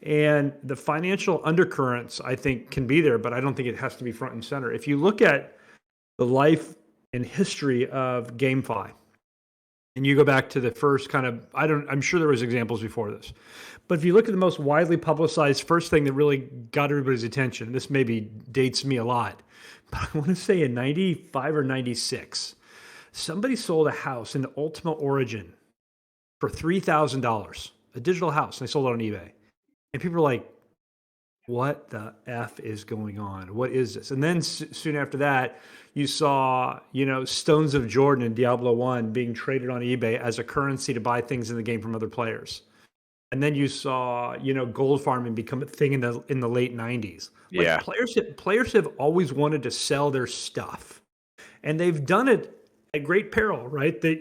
And the financial undercurrents, I think, can be there, but I don't think it has to be front and center. If you look at the life and history of GameFi, and you go back to the first kind of, I'm sure there was examples before this, but if you look at the most widely publicized first thing that really got everybody's attention, this maybe dates me a lot, but I want to say in 95 or 96, somebody sold a house in the Ultima Origin for $3,000, a digital house, and they sold it on eBay. And people were like, what the F is going on? What is this? And then soon after that, you saw, Stones of Jordan in Diablo 1 being traded on eBay as a currency to buy things in the game from other players. And then you saw, gold farming become a thing in the late 90s. Like, Yeah. Players have always wanted to sell their stuff. And they've done it at great peril, right? That,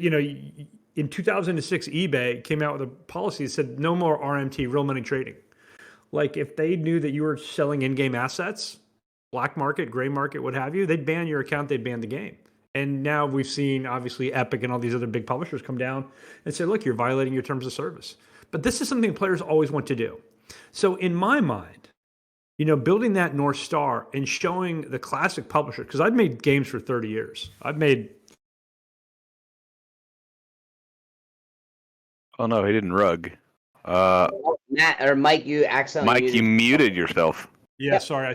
in 2006, eBay came out with a policy that said no more RMT, real money trading. Like, if they knew that you were selling in-game assets, black market, gray market, what have you, they'd ban your account, they'd ban the game. And now we've seen, obviously, Epic and all these other big publishers come down and say, look, you're violating your terms of service. But this is something players always want to do. So in my mind, building that North Star and showing the classic publisher, because I've made games for 30 years. I've made... Oh, no, he didn't rug. Matt or Mike, you accidentally Mike, you muted yourself. Yeah, sorry.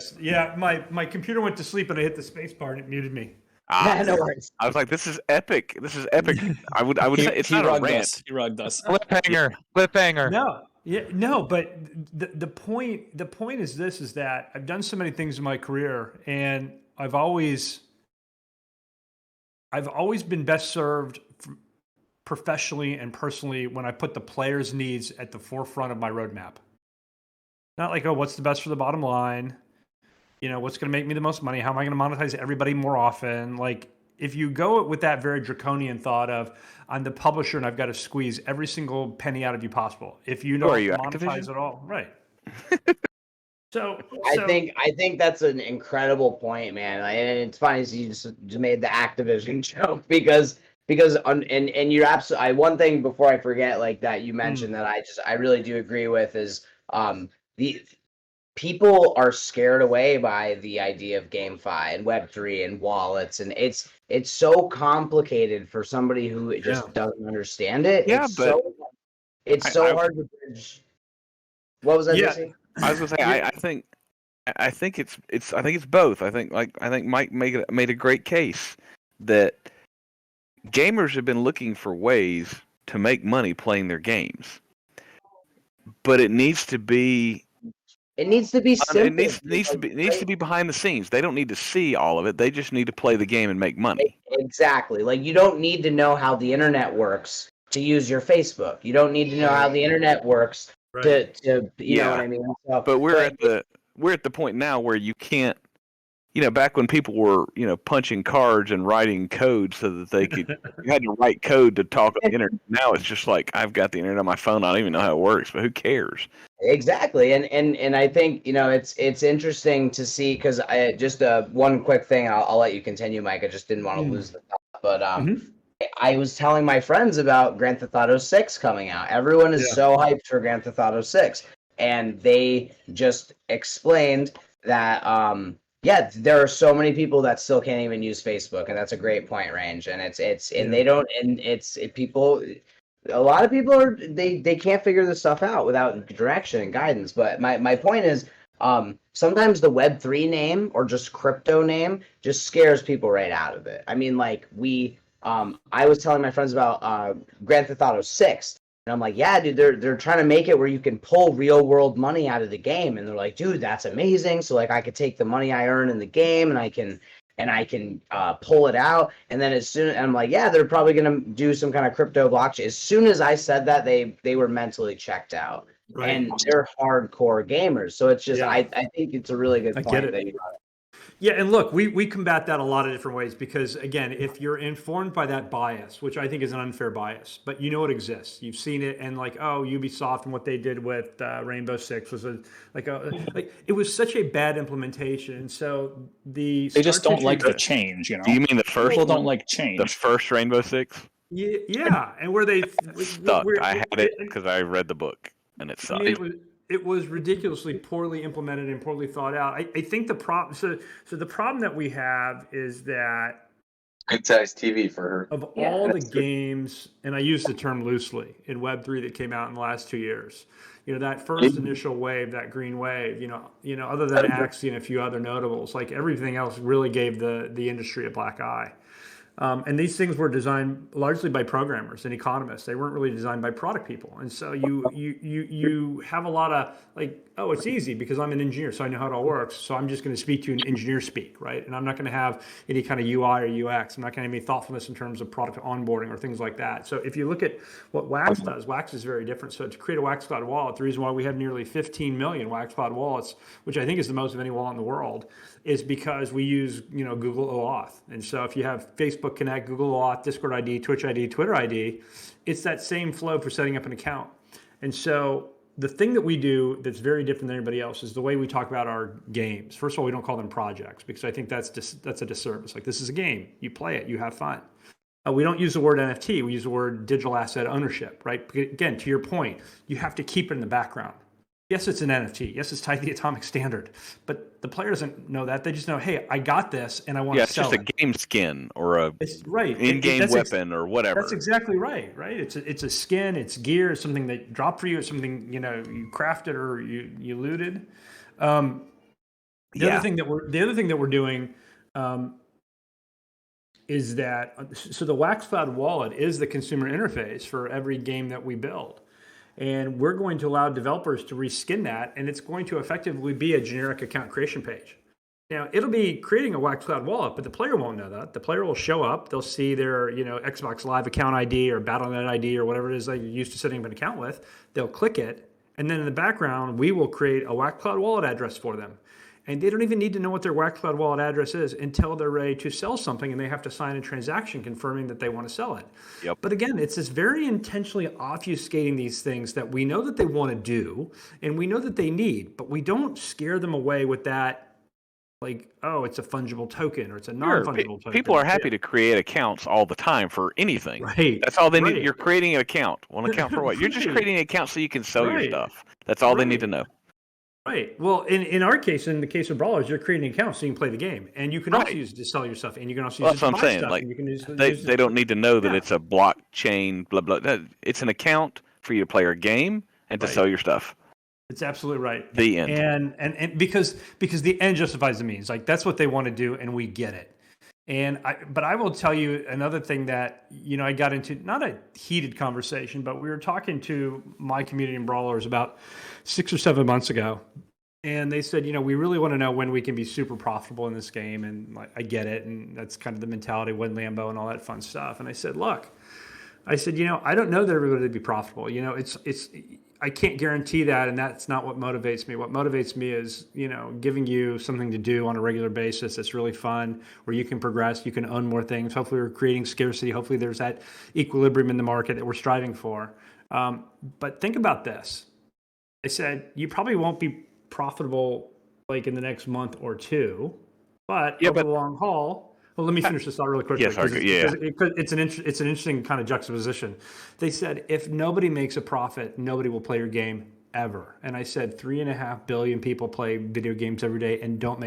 My computer went to sleep and I hit the space bar and it muted me. No worries. I was like, this is epic. This is epic. I would say it's not a rant. He rugged us. Cliffhanger. No, but the point is this, is that I've done so many things in my career, and I've always been best served professionally and personally when I put the player's needs at the forefront of my roadmap. Not like, oh, what's the best for the bottom line? What's going to make me the most money? How am I going to monetize everybody more often? Like, if you go with that very draconian thought of, I'm the publisher and I've got to squeeze every single penny out of you possible. If you don't monetize it all, right? So I think that's an incredible point, man. And it's funny as you just made the Activision joke because you're absolutely. One thing before I forget, like that you mentioned that I really do agree with is the people are scared away by the idea of GameFi and Web3 and wallets, and it's so complicated for somebody who just doesn't understand it. Yeah, it's so hard to bridge. What was that? Yeah. I was gonna say I think it's both. I think Mike made a great case that gamers have been looking for ways to make money playing their games, but it needs to be simple. It needs to be behind the scenes. They don't need to see all of it. They just need to play the game and make money. Exactly. Like, you don't need to know how the internet works to use your Facebook. You don't need to know how the internet works to you know what I mean? So, but we're at the point now where you can't. Back when people were, punching cards and writing code so that they could, you had to write code to talk on the internet. Now it's just like, I've got the internet on my phone. I don't even know how it works, but who cares? Exactly. And I think, it's interesting to see, because I just one quick thing, I'll let you continue, Mike. I just didn't want to lose the thought. But I was telling my friends about Grand Theft Auto 6 coming out. Everyone is so hyped for Grand Theft Auto 6. And they just explained that, there are so many people that still can't even use Facebook, and that's a great point, Range. And people, a lot of people they can't figure this stuff out without direction and guidance. But my point is, sometimes the Web3 name or just crypto name just scares people right out of it. I mean, like I was telling my friends about Grand Theft Auto 6. And I'm like, yeah, dude, they're trying to make it where you can pull real world money out of the game. And they're like, dude, that's amazing. So like I could take the money I earn in the game and I can and I can pull it out. And then I'm like, yeah, they're probably going to do some kind of crypto blockchain. As soon as I said that, they were mentally checked out. Right. And they're hardcore gamers. So it's just, Yeah. I think it's a really good I point get it. that you brought up. Yeah, and look, we combat that a lot of different ways because, again, if you're informed by that bias, which I think is an unfair bias, but you know it exists, you've seen it, and like, oh, Ubisoft and what they did with Rainbow Six was like it was such a bad implementation, and so they just don't like the change, you know. Do you mean the first? People don't like change. The first Rainbow Six? Yeah, and where they stuck. I had it because I read the book, and it sucked. I mean, it was ridiculously poorly implemented and poorly thought out. I think the problem. So the problem that we have is that good size TV for her. Of all the games, and I use the term loosely in Web3 that came out in the last 2 years, that first initial wave, that green wave, other than Axie and a few other notables, like everything else really gave the industry a black eye. And these things were designed largely by programmers and economists. They weren't really designed by product people. And so you have a lot of like, oh, it's easy because I'm an engineer, so I know how it all works. So I'm just going to speak to you in engineer speak, right? And I'm not going to have any kind of UI or UX. I'm not going to have any thoughtfulness in terms of product onboarding or things like that. So if you look at what Wax does, Wax is very different. So to create a Wax Cloud wallet, the reason why we have nearly 15 million Wax Cloud wallets, which I think is the most of any wallet in the world, is because we use Google OAuth. And so if you have Facebook Connect, Google OAuth, Discord ID, Twitch ID, Twitter ID, it's that same flow for setting up an account. And so the thing that we do that's very different than anybody else is the way we talk about our games. First of all, we don't call them projects because I think that's a disservice. Like, this is a game. You play it. You have fun. We don't use the word NFT. We use the word digital asset ownership, right? Again, to your point, you have to keep it in the background. Yes, it's an NFT. Yes, it's tied to the atomic standard. But the player doesn't know that. They just know, hey, I got this and I want to sell it. Yeah, it's just a game skin or a right. in-game weapon or whatever. That's exactly right, right? It's a skin, it's gear, it's something that dropped for you, it's something, you crafted or you looted. The other thing that we're doing is that, so the Wax Cloud wallet is the consumer interface for every game that we build. And we're going to allow developers to reskin that, and it's going to effectively be a generic account creation page. Now, it'll be creating a Wax Cloud wallet, but the player won't know that. The player will show up, they'll see their Xbox Live account ID or Battle.net ID or whatever it is they're used to setting up an account with. They'll click it, and then in the background, we will create a Wax Cloud wallet address for them. And they don't even need to know what their Wax Cloud wallet address is until they're ready to sell something and they have to sign a transaction confirming that they want to sell it. Yep. But again, it's this very intentionally obfuscating these things that we know that they want to do and we know that they need, but we don't scare them away with that, like, oh, it's a fungible token or it's a non-fungible token. People are happy to create accounts all the time for anything. Right. That's all they need. You're creating an account. One account for what? You're just creating an account so you can sell your stuff. That's all they need to know. Right. Well, in our case, in the case of Brawlers, you're creating an account so you can play the game, and you can also use it to sell your stuff, and you can also use it to buy stuff. Like, you can use they don't need to know that it's a blockchain, blah blah. It's an account for you to play your game and to sell your stuff. It's absolutely right. The end. And because the end justifies the means. Like, that's what they want to do, and we get it. But I will tell you another thing that, I got into, not a heated conversation, but we were talking to my community in Brawlers about 6 or 7 months ago. And they said, we really want to know when we can be super profitable in this game. And I get it. And that's kind of the mentality, when Lambo and all that fun stuff. And I said, look, I don't know that everybody would be profitable. I can't guarantee that, and that's not what motivates me. What motivates me is, giving you something to do on a regular basis that's really fun, where you can progress, you can own more things. Hopefully we're creating scarcity. Hopefully there's that equilibrium in the market that we're striving for. But think about this. I said, you probably won't be profitable like in the next month or two, but over the long haul. Well, let me finish this thought really quickly. Yes, it's an interesting kind of juxtaposition. They said, if nobody makes a profit, nobody will play your game ever. And I said, 3.5 billion people play video games every day and don't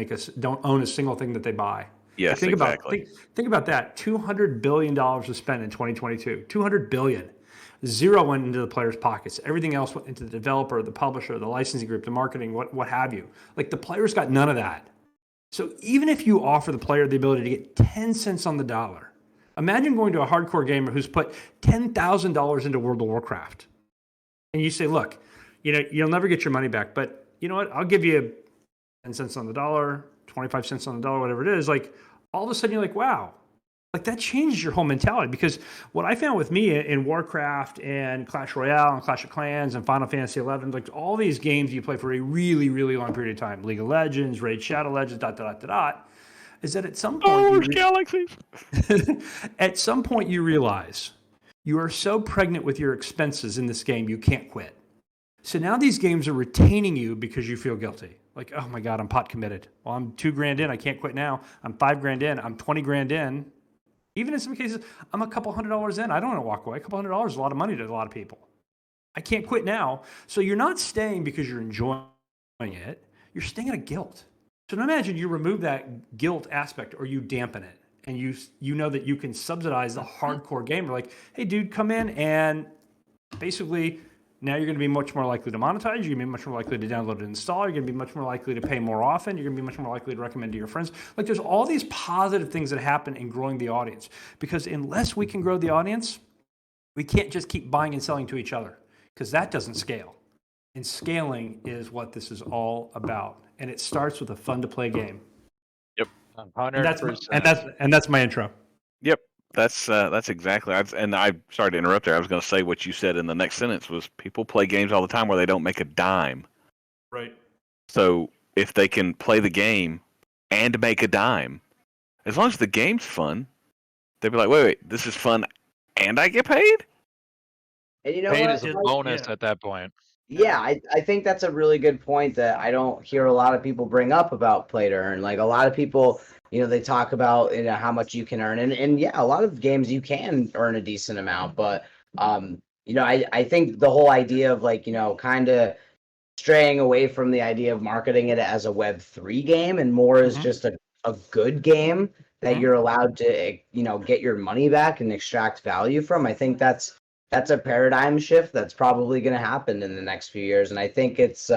own a single thing that they buy. Yes, think exactly. Think about that. $200 billion was spent in 2022. $200 billion. Zero went into the players' pockets. Everything else went into the developer, the publisher, the licensing group, the marketing, what have you. Like, the players got none of that. So even if you offer the player the ability to get 10 cents on the dollar, imagine going to a hardcore gamer who's put $10,000 into World of Warcraft. And you say, look, you'll never get your money back, but you know what? I'll give you 10 cents on the dollar, 25 cents on the dollar, whatever it is. Like, all of a sudden you're like, wow, like that changes your whole mentality. Because what I found with me in Warcraft and Clash Royale and Clash of Clans and Final Fantasy 11, like all these games you play for a really, really long period of time, League of Legends, Raid Shadow Legends, ... is that at some point galaxies. at some point you realize you are so pregnant with your expenses in this game you can't quit. So now these games are retaining you because you feel guilty. Like, oh my God, I'm pot committed. Well, I'm $2,000 in. I can't quit now. I'm $5,000 in. I'm $20,000 in. Even in some cases, I'm a couple $100 in. I don't want to walk away. A couple $100 is a lot of money to a lot of people. I can't quit now. So you're not staying because you're enjoying it. You're staying out of guilt. So now imagine you remove that guilt aspect or you dampen it. And you know that you can subsidize the hardcore gamer. Like, hey, dude, come in and basically now you're going to be much more likely to monetize. You're going to be much more likely to download and install. You're going to be much more likely to pay more often. You're going to be much more likely to recommend to your friends. Like there's all these positive things that happen in growing the audience. Because unless we can grow the audience, we can't just keep buying and selling to each other because that doesn't scale. And scaling is what this is all about. And it starts with a fun to play game. Yep. 100%. And that's my intro. Yep. That's exactly. I'm sorry to interrupt there. I was going to say what you said in the next sentence was people play games all the time where they don't make a dime. Right. So if they can play the game and make a dime, as long as the game's fun, they'd be like, wait, this is fun and I get paid? And you know Paid what? is a bonus at that point. Yeah, I think that's a really good point that I don't hear a lot of people bring up about play to earn. Like a lot of people, they talk about how much you can earn, and yeah, a lot of games you can earn a decent amount, but I think the whole idea of like kind of straying away from the idea of marketing it as a Web3 game and more as just a good game that you're allowed to get your money back and extract value from. I think that's a paradigm shift that's probably going to happen in the next few years, and I think it's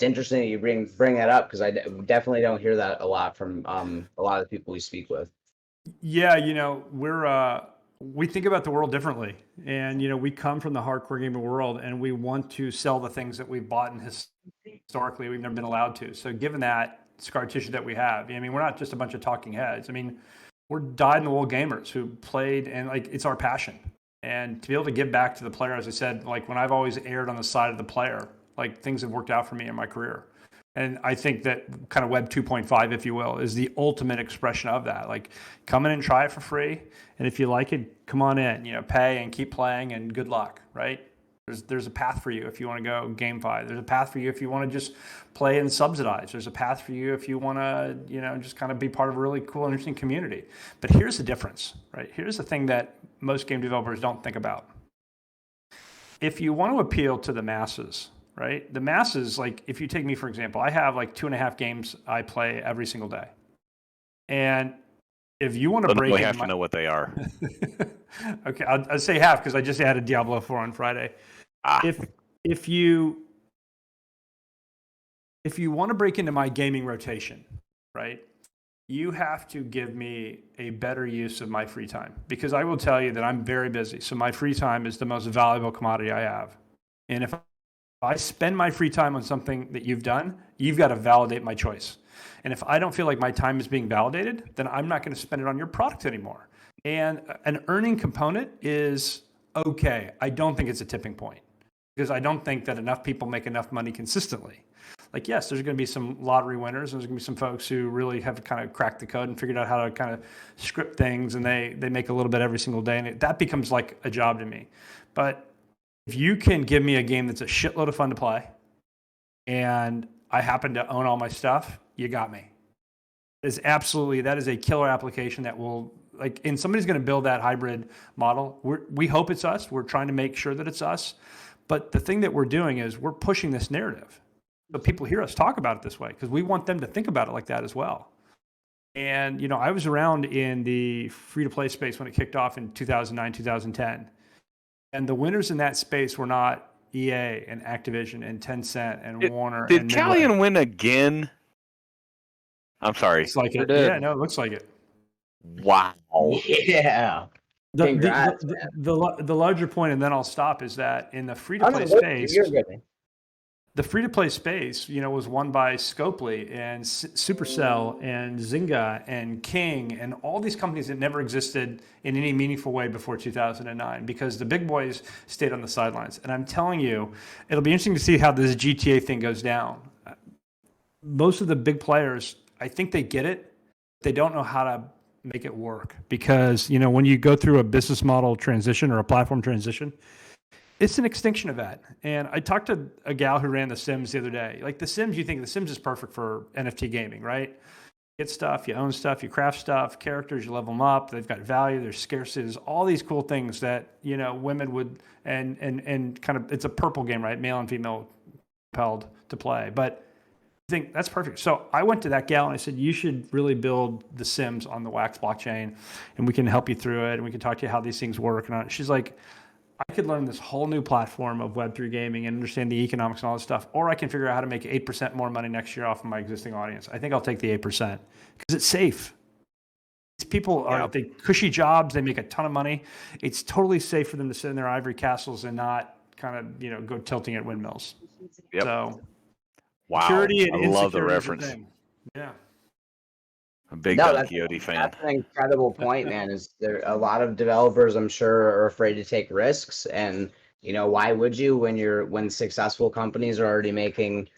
interesting that you bring that up because I definitely don't hear that a lot from a lot of the people we speak with. Yeah, we think about the world differently, and we come from the hardcore gaming world, and we want to sell the things that we've bought and historically we've never been allowed to. So, given that scar tissue that we have, I mean, we're not just a bunch of talking heads. I mean, we're dyed-in-the-wool gamers who played, and like it's our passion. And to be able to give back to the player, as I said, like when I've always erred on the side of the player, like things have worked out for me in my career. And I think that kind of Web 2.5, if you will, is the ultimate expression of that. Like come in and try it for free. And if you like it, come on in, pay and keep playing and good luck, right? There's a path for you if you want to go GameFi. There's a path for you if you want to just play and subsidize. There's a path for you if you want to, just kind of be part of a really cool, interesting community. But here's the difference, right? Here's the thing that most game developers don't think about. If you want to appeal to the masses, right? The masses, like if you take me, for example, I have like 2.5 games I play every single day. And if you want to break we have to know what they are. Okay, I'll say half because I just added Diablo 4 on Friday. If you want to break into my gaming rotation, right? You have to give me a better use of my free time because I will tell you that I'm very busy. So my free time is the most valuable commodity I have. And if I spend my free time on something that you've done, you've got to validate my choice. And if I don't feel like my time is being validated, then I'm not going to spend it on your product anymore. And an earning component is okay. I don't think it's a tipping point because I don't think that enough people make enough money consistently. Like, yes, there's going to be some lottery winners. There's going to be some folks who really have kind of cracked the code and figured out how to kind of script things, and they make a little bit every single day, and that becomes like a job to me. But if you can give me a game that's a shitload of fun to play, and I happen to own all my stuff, you got me. That is a killer application that will, like, and somebody's going to build that hybrid model. We hope it's us. We're trying to make sure that it's us. But the thing that we're doing is we're pushing this narrative. So people hear us talk about it this way because we want them to think about it like that as well. And, I was around in the free-to-play space when it kicked off in 2009, 2010. And the winners in that space were not EA and Activision and Tencent and Warner. Did Callion win again? I'm sorry. Looks like it. Yeah, no, it looks like it. Wow. Yeah. The larger point, and then I'll stop, is that in the free-to-play space, the free-to-play space, was won by Scopely and Supercell and Zynga and King and all these companies that never existed in any meaningful way before 2009 because the big boys stayed on the sidelines. And I'm telling you, it'll be interesting to see how this GTA thing goes down. Most of the big players, I think they get it. They don't know how to make it work because, when you go through a business model transition or a platform transition, it's an extinction event. And I talked to a gal who ran The Sims the other day. Like The Sims, you think The Sims is perfect for NFT gaming, right? You get stuff, you own stuff, you craft stuff, characters, you level them up. They've got value, there's scarcity, there's all these cool things that, women would, and kind of, it's a purple game, right? Male and female compelled to play. But I think that's perfect. So I went to that gal and I said, you should really build The Sims on the Wax blockchain and we can help you through it and we can talk to you how these things work. And she's like, I could learn this whole new platform of Web3 gaming and understand the economics and all this stuff, or I can figure out how to make 8% more money next year off of my existing audience. I think I'll take the 8% because it's safe. These people are, they cushy jobs, they make a ton of money. It's totally safe for them to sit in their ivory castles and not kind of, go tilting at windmills. Yep. So, wow. security and I love the insecurity is a reference. thing. Yeah. A big Don Quixote fan. That's an incredible point, man. Is there a lot of developers I'm sure are afraid to take risks, and why would you when successful companies are already making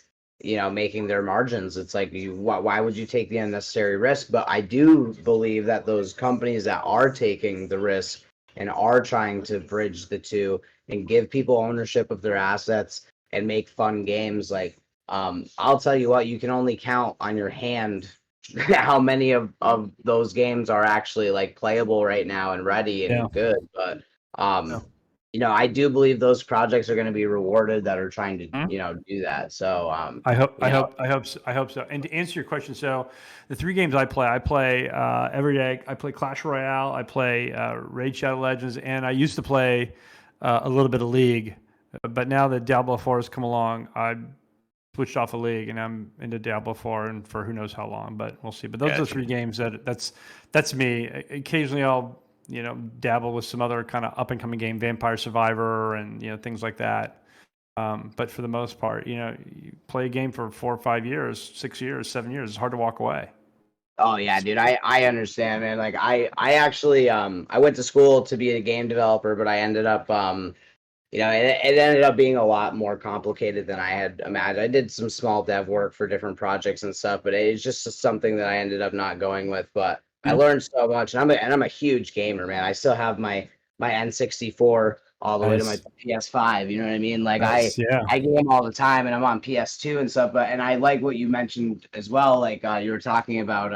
their margins? It's like why would you take the unnecessary risk? But I do believe that those companies that are taking the risk and are trying to bridge the two and give people ownership of their assets and make fun games, like I'll tell you what, you can only count on your hand how many of those games are actually like playable right now and ready and good. But I do believe those projects are going to be rewarded that are trying to do that. So I hope so. And to answer your question, so the 3 games I play every day. I play Clash Royale, I play Raid Shadow Legends, and I used to play a little bit of League, but now that Diablo 4 has come along, I switched off of League and I'm into Diablo 4 and for who knows how long, but we'll see. But those are the 3 games that's me. Occasionally I'll dabble with some other kind of up and coming game, Vampire Survivor and things like that. But for the most part, you play a game for 4 or 5 years, 6 years, 7 years, it's hard to walk away. Oh yeah, dude, I understand, man. Like I actually I went to school to be a game developer, but I ended up it ended up being a lot more complicated than I had imagined. I did some small dev work for different projects and stuff, but it's just something that I ended up not going with. But I learned so much, and I'm a huge gamer, man. I still have my N64 all the way to my PS5. You know what I mean? Like I game all the time, and I'm on PS2 and stuff. But I like what you mentioned as well. Like you were talking about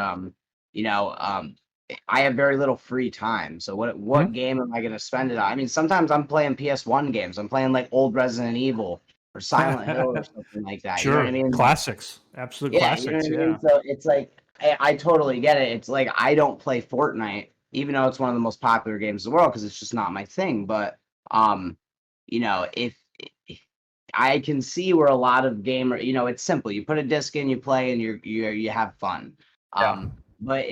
I have very little free time. So what game am I going to spend it on? I mean, sometimes I'm playing PS1 games. I'm playing like old Resident Evil or Silent Hill or something like that. Sure. You know what I mean? Classics. Absolute classics. You know what I mean? So it's like, I totally get it. It's like, I don't play Fortnite, even though it's one of the most popular games in the world, because it's just not my thing. But, if I can see where a lot of gamers, it's simple. You put a disc in, you play, and you have fun. But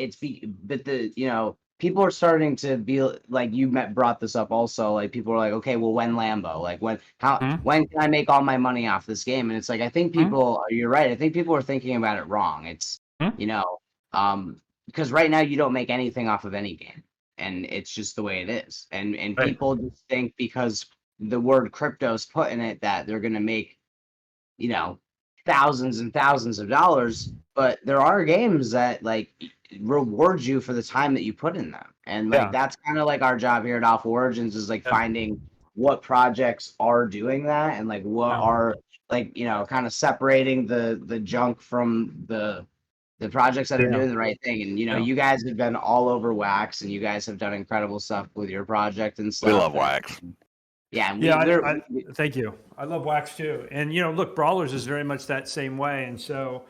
people are starting to be like, you brought this up also. Like people are like, okay, well, when Lambo? Like when can I make all my money off this game? And it's like, I think people, you're right. I think people are thinking about it wrong. It's because right now you don't make anything off of any game, and it's just the way it is. And people just think because the word crypto is put in it that they're gonna make, thousands and thousands of dollars. But there are games that like reward you for the time that you put in them, and that's kind of like our job here at Alpha Origins is like finding what projects are doing that, and like what are like kind of separating the junk from the projects that are doing the right thing. And you guys have been all over Wax, and you guys have done incredible stuff with your project and stuff. We love Wax. Yeah, thank you. I love Wax too. And look, Brawlers is very much that same way. And so,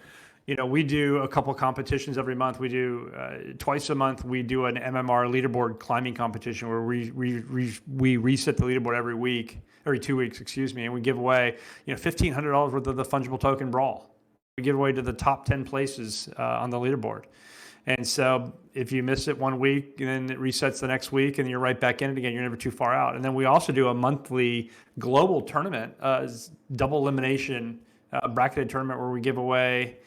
we do a couple competitions every month. We do twice a month. We do an MMR leaderboard climbing competition where we reset the leaderboard every 2 weeks, and we give away $1,500 worth of the fungible token Brawl. We give away to the top 10 places on the leaderboard. And so if you miss it 1 week, and then it resets the next week, and you're right back in it again. You're never too far out. And then we also do a monthly global tournament, double elimination a bracketed tournament where we give away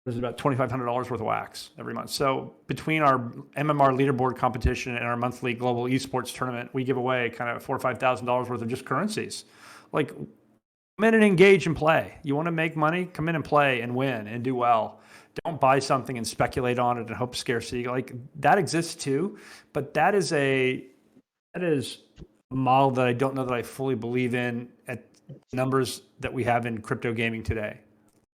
there's about $2,500 worth of wax every month. So between our MMR leaderboard competition and our monthly global esports tournament, we give away kind of $4,000 or $5,000 worth of just currencies. Like, come in and engage and play. You want to make money? Come in and play and win and do well. Don't buy something and speculate on it and hope scarcity. Like, that exists too, but that is a model that I don't know that I fully believe in at numbers that we have in crypto gaming today.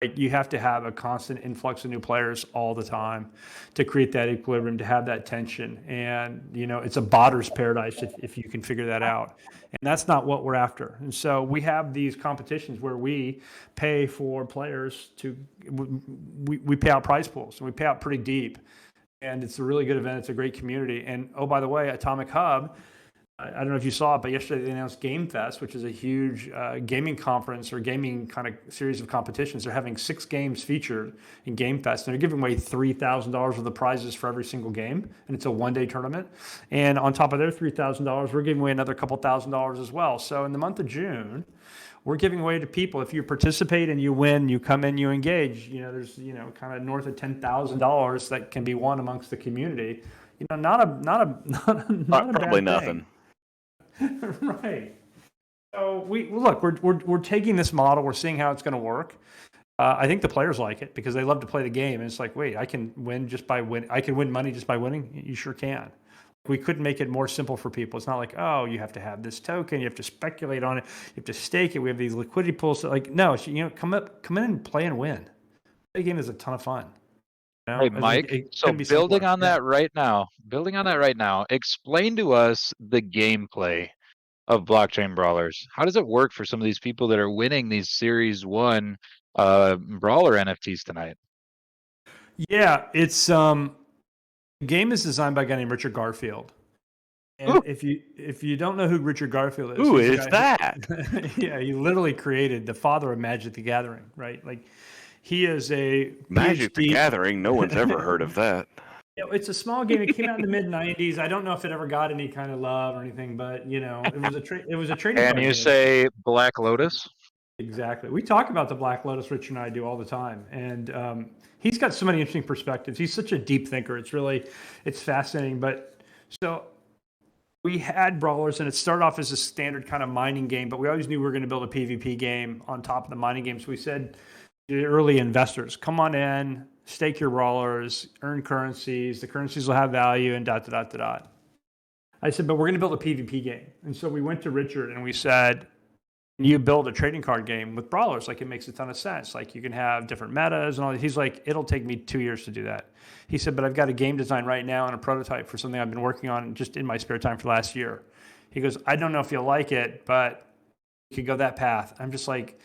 Like, you have to have a constant influx of new players all the time to create that equilibrium, to have that tension. And, you know, it's a botter's paradise if you can figure that out. And that's not what we're after. And so we have these competitions where we pay for players to, we pay out prize pools, and we pay out pretty deep. And it's a really good event. It's a great community. And, oh, by the way, Atomic Hub, I don't know if you saw it, but yesterday they announced Game Fest, which is a huge gaming conference or gaming kind of series of competitions. They're having 6 games featured in Game Fest, and they're giving away $3,000 worth of prizes for every single game, and it's a one-day tournament. And on top of their $3,000, we're giving away another couple $1,000s as well. So in the month of June, we're giving away to people. If you participate and you win, you come in, you engage. You know, there's kind of north of $10,000 that can be won amongst the community. You know, not a probably bad nothing. thing. Right. So we're taking this model. We're seeing how it's going to work. I think the players like it because they love to play the game. And it's like, wait, I can win just by win. I can win money just by winning. You sure can. We couldn't make it more simple for people. It's not like, oh, you have to have this token. You have to speculate on it. You have to stake it. We have these liquidity pools. So like, no, come in and play and win. The game is a ton of fun. You know? Hey, Mike, so building on that right now, explain to us the gameplay of Blockchain Brawlers. How does it work for some of these people that are winning these Series 1 Brawler NFTs tonight? Yeah, it's the game is designed by a guy named Richard Garfield. And if you don't know who Richard Garfield is, who is that? Yeah, he literally created the father of Magic the Gathering, right? Like, he is a Magic the Gathering. No one's ever heard of that. It's a small game. It came out in the mid '90s. I don't know if it ever got any kind of love or anything, but it was a trading. And you say Black Lotus? Exactly. We talk about the Black Lotus. Richard and I do all the time, and he's got so many interesting perspectives. He's such a deep thinker. It's fascinating. But so we had Brawlers, and it started off as a standard kind of mining game, but we always knew we were going to build a PvP game on top of the mining game. So we said to the early investors, come on in, stake your Brawlers, earn currencies. The currencies will have value, and ... I said, but we're going to build a PvP game. And so we went to Richard and we said, you build a trading card game with Brawlers. Like, it makes a ton of sense. Like, you can have different metas and all that. He's like, it'll take me 2 years to do that. He said, but I've got a game design right now and a prototype for something I've been working on just in my spare time for the last year. He goes, I don't know if you'll like it, but you could go that path. I'm just like,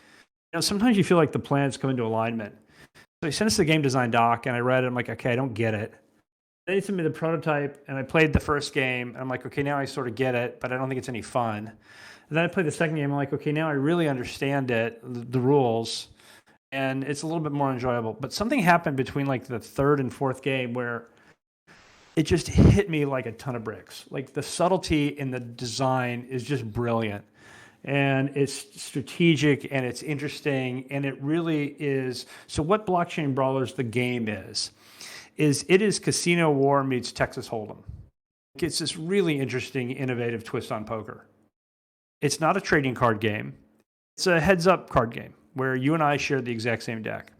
sometimes you feel like the plans come into alignment. So he sent us the game design doc, and I read it. I'm like, okay, I don't get it. Then he sent me the prototype, and I played the first game. And I'm like, okay, now I sort of get it, but I don't think it's any fun. And then I played the second game. I'm like, okay, now I really understand it, the rules, and it's a little bit more enjoyable. But something happened between like the third and fourth game where it just hit me like a ton of bricks. Like, the subtlety in the design is just brilliant. And it's strategic and it's interesting, and it really is. So what Blockchain Brawlers, the game is it is Casino War meets Texas Hold'em. It's this really interesting, innovative twist on poker. It's not a trading card game. It's a heads-up card game where you and I share the exact same deck.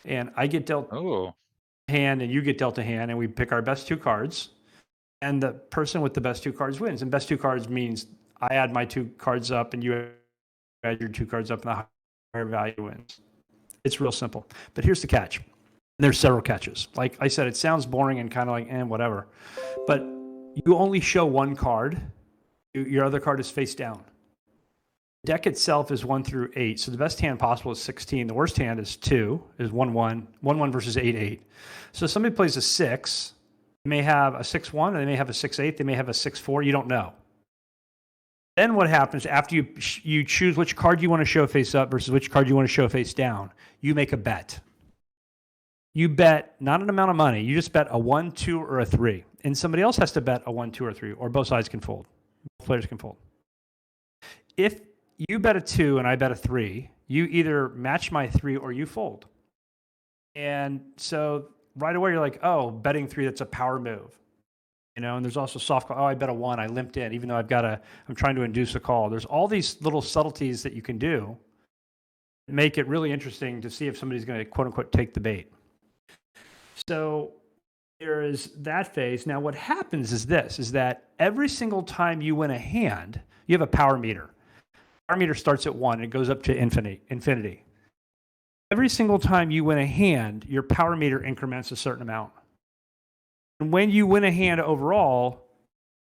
And I get dealt a hand and you get dealt a hand, and we pick our best 2 cards. And the person with the best 2 cards wins. And best 2 cards means I add my 2 cards up and you add your 2 cards up, and the higher value wins. It's real simple. But here's the catch. And there's several catches. Like I said, it sounds boring and kind of like, whatever. But you only show 1 card. Your other card is face down. The deck itself is 1 through 8. So the best hand possible is 16. The worst hand is 2, is 1-1. 1-1 versus 8-8. So somebody plays a 6. They may have a 6-1, or they may have a 6-8. They may have a 6-4. You don't know. Then what happens after you choose which card you want to show face up versus which card you want to show face down? You make a bet. You bet not an amount of money. You just bet a 1, 2, or a 3. And somebody else has to bet a 1, 2, or 3, or both sides can fold. Both players can fold. If you bet a 2 and I bet a 3, you either match my 3 or you fold. And so right away, you're like, oh, betting 3, that's a power move. And there's also soft call. Oh, I bet a 1. I limped in, even though I'm trying to induce a call. There's all these little subtleties that you can do that make it really interesting to see if somebody's going to, quote unquote, take the bait. So there is that phase. Now, what happens is that every single time you win a hand, you have a power meter. Power meter starts at 1 and it goes up to infinity. Every single time you win a hand, your power meter increments a certain amount. And when you win a hand overall,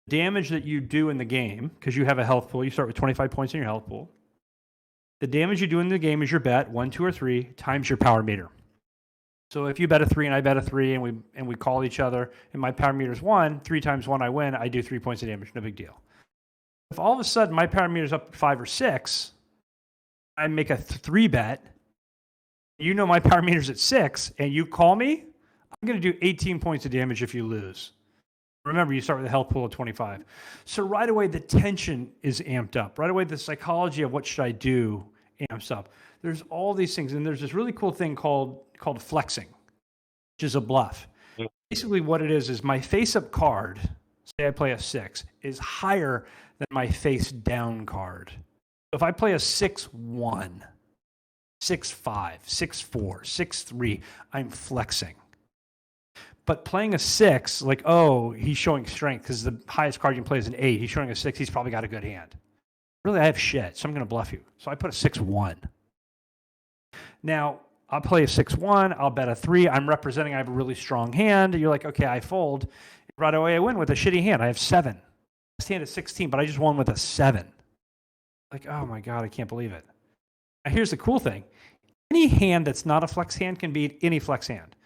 damage that you do in the game, because you have a health pool, you start with 25 points in your health pool. The damage you do in the game is your bet, 1, 2, or 3, times your power meter. So if you bet a 3 and I bet a 3 and we call each other and my power meter is 1, 3 times 1 I win, I do 3 points of damage, no big deal. If all of a sudden my power meter is up 5 or 6, I make a 3 bet, my power meter's at 6 and you call me, I'm going to do 18 points of damage if you lose. Remember, you start with a health pool of 25. So right away, the tension is amped up. Right away, the psychology of what should I do amps up. There's all these things. And there's this really cool thing called flexing, which is a bluff. Yeah. Basically, what it is my face-up card, say I play a 6, is higher than my face-down card. So if I play a 6-1, 6-5, 6-4, 6-3, I'm flexing. But playing a 6, like, oh, he's showing strength because the highest card you can play is an 8. He's showing a 6. He's probably got a good hand. Really, I have shit, so I'm going to bluff you. So I put a 6-1. Now, I'll play a 6-1. I'll bet a 3. I'm representing I have a really strong hand. You're like, okay, I fold. Right away, I win with a shitty hand. I have 7. This hand is 16, but I just won with a 7. Like, oh my God, I can't believe it. Now, here's the cool thing. Any hand that's not a flex hand can beat any flex hand.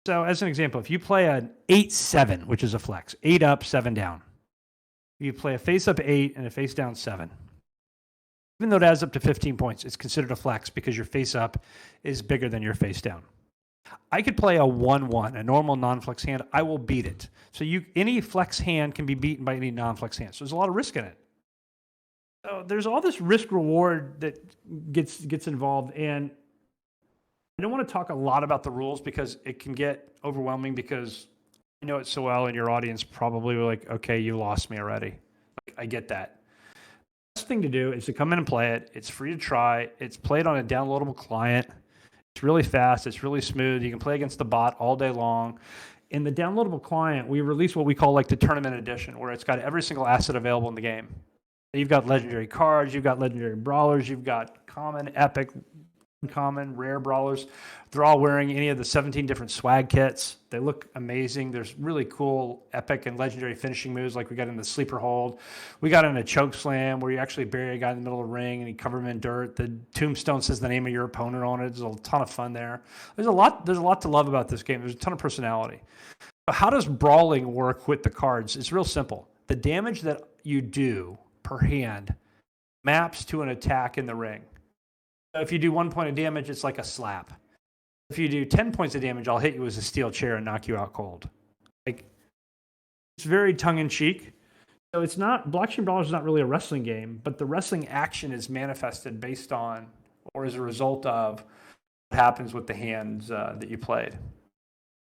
So as an example, if you play an 8-7, which is a flex, 8 up, 7 down. You play a face up 8 and a face down 7. Even though it adds up to 15 points, it's considered a flex because your face up is bigger than your face down. I could play a 1-1, a normal non-flex hand. I will beat it. So any flex hand can be beaten by any non-flex hand. So there's a lot of risk in it. So there's all this risk reward that gets involved, and I don't want to talk a lot about the rules because it can get overwhelming because I know it so well and your audience probably were like, okay, you lost me already. I get that. The best thing to do is to come in and play it. It's free to try. It's played on a downloadable client. It's really fast. It's really smooth. You can play against the bot all day long. In the downloadable client, we release what we call like the tournament edition, where it's got every single asset available in the game. You've got legendary cards. You've got legendary brawlers. You've got common, epic, uncommon, rare brawlers. They're all wearing any of the 17 different swag kits. They look amazing. There's really cool epic and legendary finishing moves like we got in the sleeper hold. We got in a choke slam where you actually bury a guy in the middle of the ring and you cover him in dirt. The tombstone says the name of your opponent on it. There's a ton of fun there. There's a lot to love about this game. There's a ton of personality. But how does brawling work with the cards? It's real simple. The damage that you do per hand maps to an attack in the ring. If you do 1 point of damage, it's like a slap. If you do 10 points of damage, I'll hit you with a steel chair and knock you out cold. Like, it's very tongue-in-cheek. So it's not, Blockchain Brawlers is not really a wrestling game, but the wrestling action is manifested based on or as a result of what happens with the hands that you played.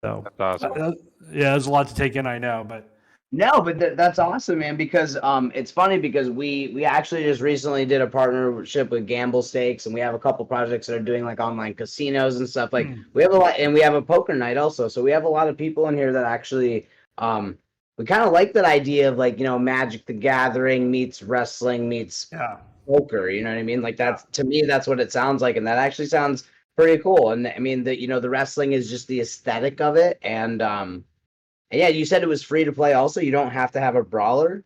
So that's awesome. Yeah, there's a lot to take in, I know, but no, but that's awesome, man, because it's funny because we actually just recently did a partnership with Gamble Stakes, and we have a couple projects that are doing like online casinos and stuff. Like we have a lot, and we have a poker night also. So we have a lot of people in here that actually we kind of like that idea of like, Magic the Gathering meets wrestling meets poker. You know what I mean? Like that's to me, that's what it sounds like, and that actually sounds pretty cool. And I mean, the wrestling is just the aesthetic of it, and yeah, you said it was free to play also. You don't have to have a brawler?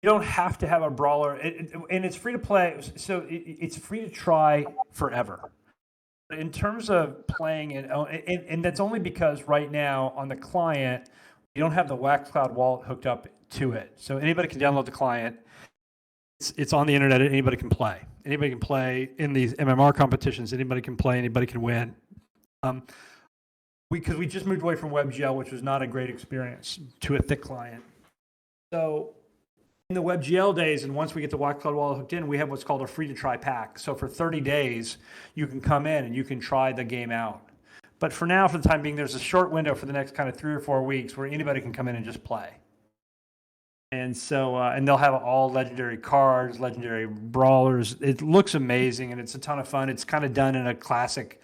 You don't have to have a brawler. And it's free to play. So it's free to try forever. In terms of playing, and that's only because right now on the client, you don't have the WaxCloud wallet hooked up to it. So anybody can download the client. It's on the internet. Anybody can play. Anybody can play in these MMR competitions. Anybody can play. Anybody can win. Because we just moved away from WebGL, which was not a great experience, to a thick client. So in the WebGL days, and once we get the Wax Cloud Wallet hooked in, we have what's called a free to try pack. So for 30 days, you can come in and you can try the game out. But for now, for the time being, there's a short window for the next kind of 3 or 4 weeks where anybody can come in and just play. And so, and they'll have all legendary cards, legendary brawlers. It looks amazing and it's a ton of fun. It's kind of done in a classic